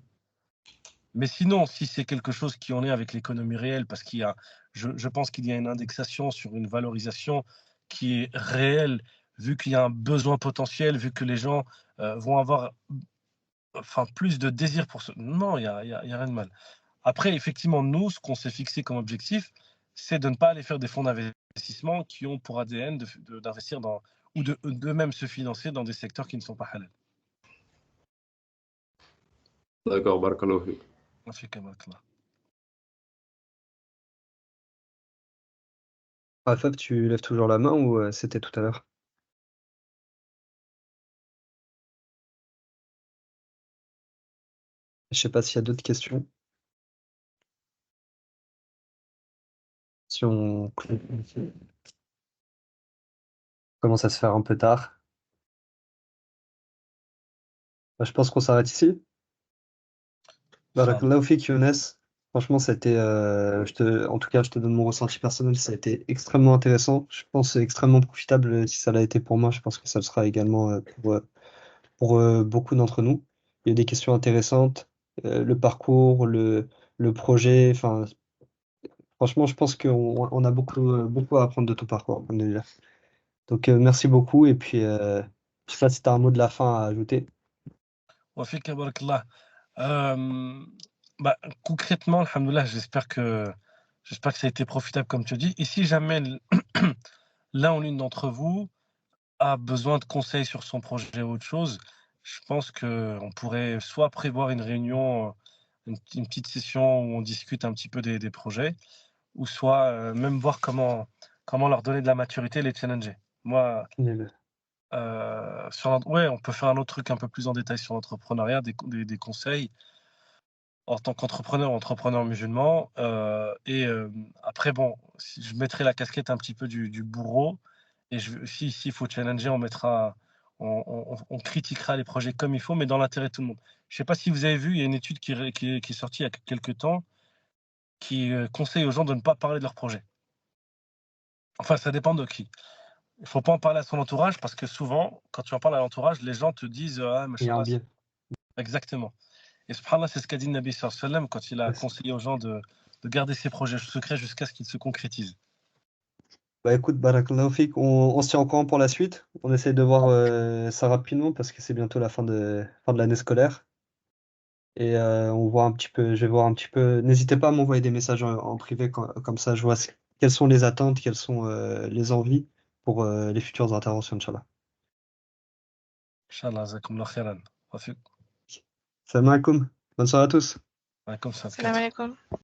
Mais sinon, si c'est quelque chose qui en est avec l'économie réelle, parce qu'il y a, je pense qu'il y a une indexation sur une valorisation qui est réelle, vu qu'il y a un besoin potentiel, vu que les gens vont avoir plus de désir pour ce. Non, il y a rien de mal. Après, effectivement, nous, ce qu'on s'est fixé comme objectif, c'est de ne pas aller faire des fonds d'investissement qui ont pour ADN d'investir dans, ou d'eux-mêmes se financer dans des secteurs qui ne sont pas halal. D'accord, barakallahu fik. Fab, tu lèves toujours la main ou c'était tout à l'heure? Je sais pas s'il y a d'autres questions. Si on commence à se faire un peu tard. Bah, je pense qu'on s'arrête ici. Barakallahu fik, Younes. Franchement, c'était, en tout cas, je te donne mon ressenti personnel, ça a été extrêmement intéressant. Je pense extrêmement profitable si ça l'a été pour moi. Je pense que ça le sera également pour beaucoup d'entre nous. Il y a des questions intéressantes, le parcours, le projet. Enfin, franchement, je pense qu'on a beaucoup à apprendre de ton parcours, alhamdoulilah. Donc, merci beaucoup. Et puis, je sais pas si tu as un mot de la fin à ajouter. Wafik, barakallah. Bah, concrètement, alhamdoulilah, j'espère que ça a été profitable comme tu dis. Et si jamais l'un ou l'une d'entre vous a besoin de conseils sur son projet ou autre chose, je pense qu'on pourrait soit prévoir une réunion, une petite session où on discute un petit peu des projets, ou soit même voir comment leur donner de la maturité et les challenger. Moi, on peut faire un autre truc un peu plus en détail sur l'entrepreneuriat, des conseils en tant qu'entrepreneur, entrepreneur musulman. Après, bon, je mettrai la casquette un petit peu du bourreau. Et s'il faut challenger, on critiquera les projets comme il faut, mais dans l'intérêt de tout le monde. Je ne sais pas si vous avez vu, il y a une étude qui est sortie il y a quelques temps qui conseille aux gens de ne pas parler de leur projet. Enfin, ça dépend de qui. Il ne faut pas en parler à son entourage parce que souvent, quand tu en parles à l'entourage, les gens te disent ah, Il y a un biais. Exactement. Et subhanallah, c'est ce qu'a dit le Nabi sallallahu alayhi wa sallam quand il a conseillé aux gens de garder ses projets secrets jusqu'à ce qu'ils se concrétisent. Bah écoute, barakallahu fik, on se tient au courant pour la suite. On essaie de voir ça rapidement parce que c'est bientôt la fin de l'année scolaire. Et on voit un petit peu, je vais voir un petit peu. N'hésitez pas à m'envoyer des messages en privé comme ça, je vois quelles sont les attentes, quelles sont les envies pour les futures interventions, Inch'Allah. Inch'Allah, jazakumullah khairan. Salam alaikum. Bonne soirée à tous. Alaikum salam. Salam alaikum.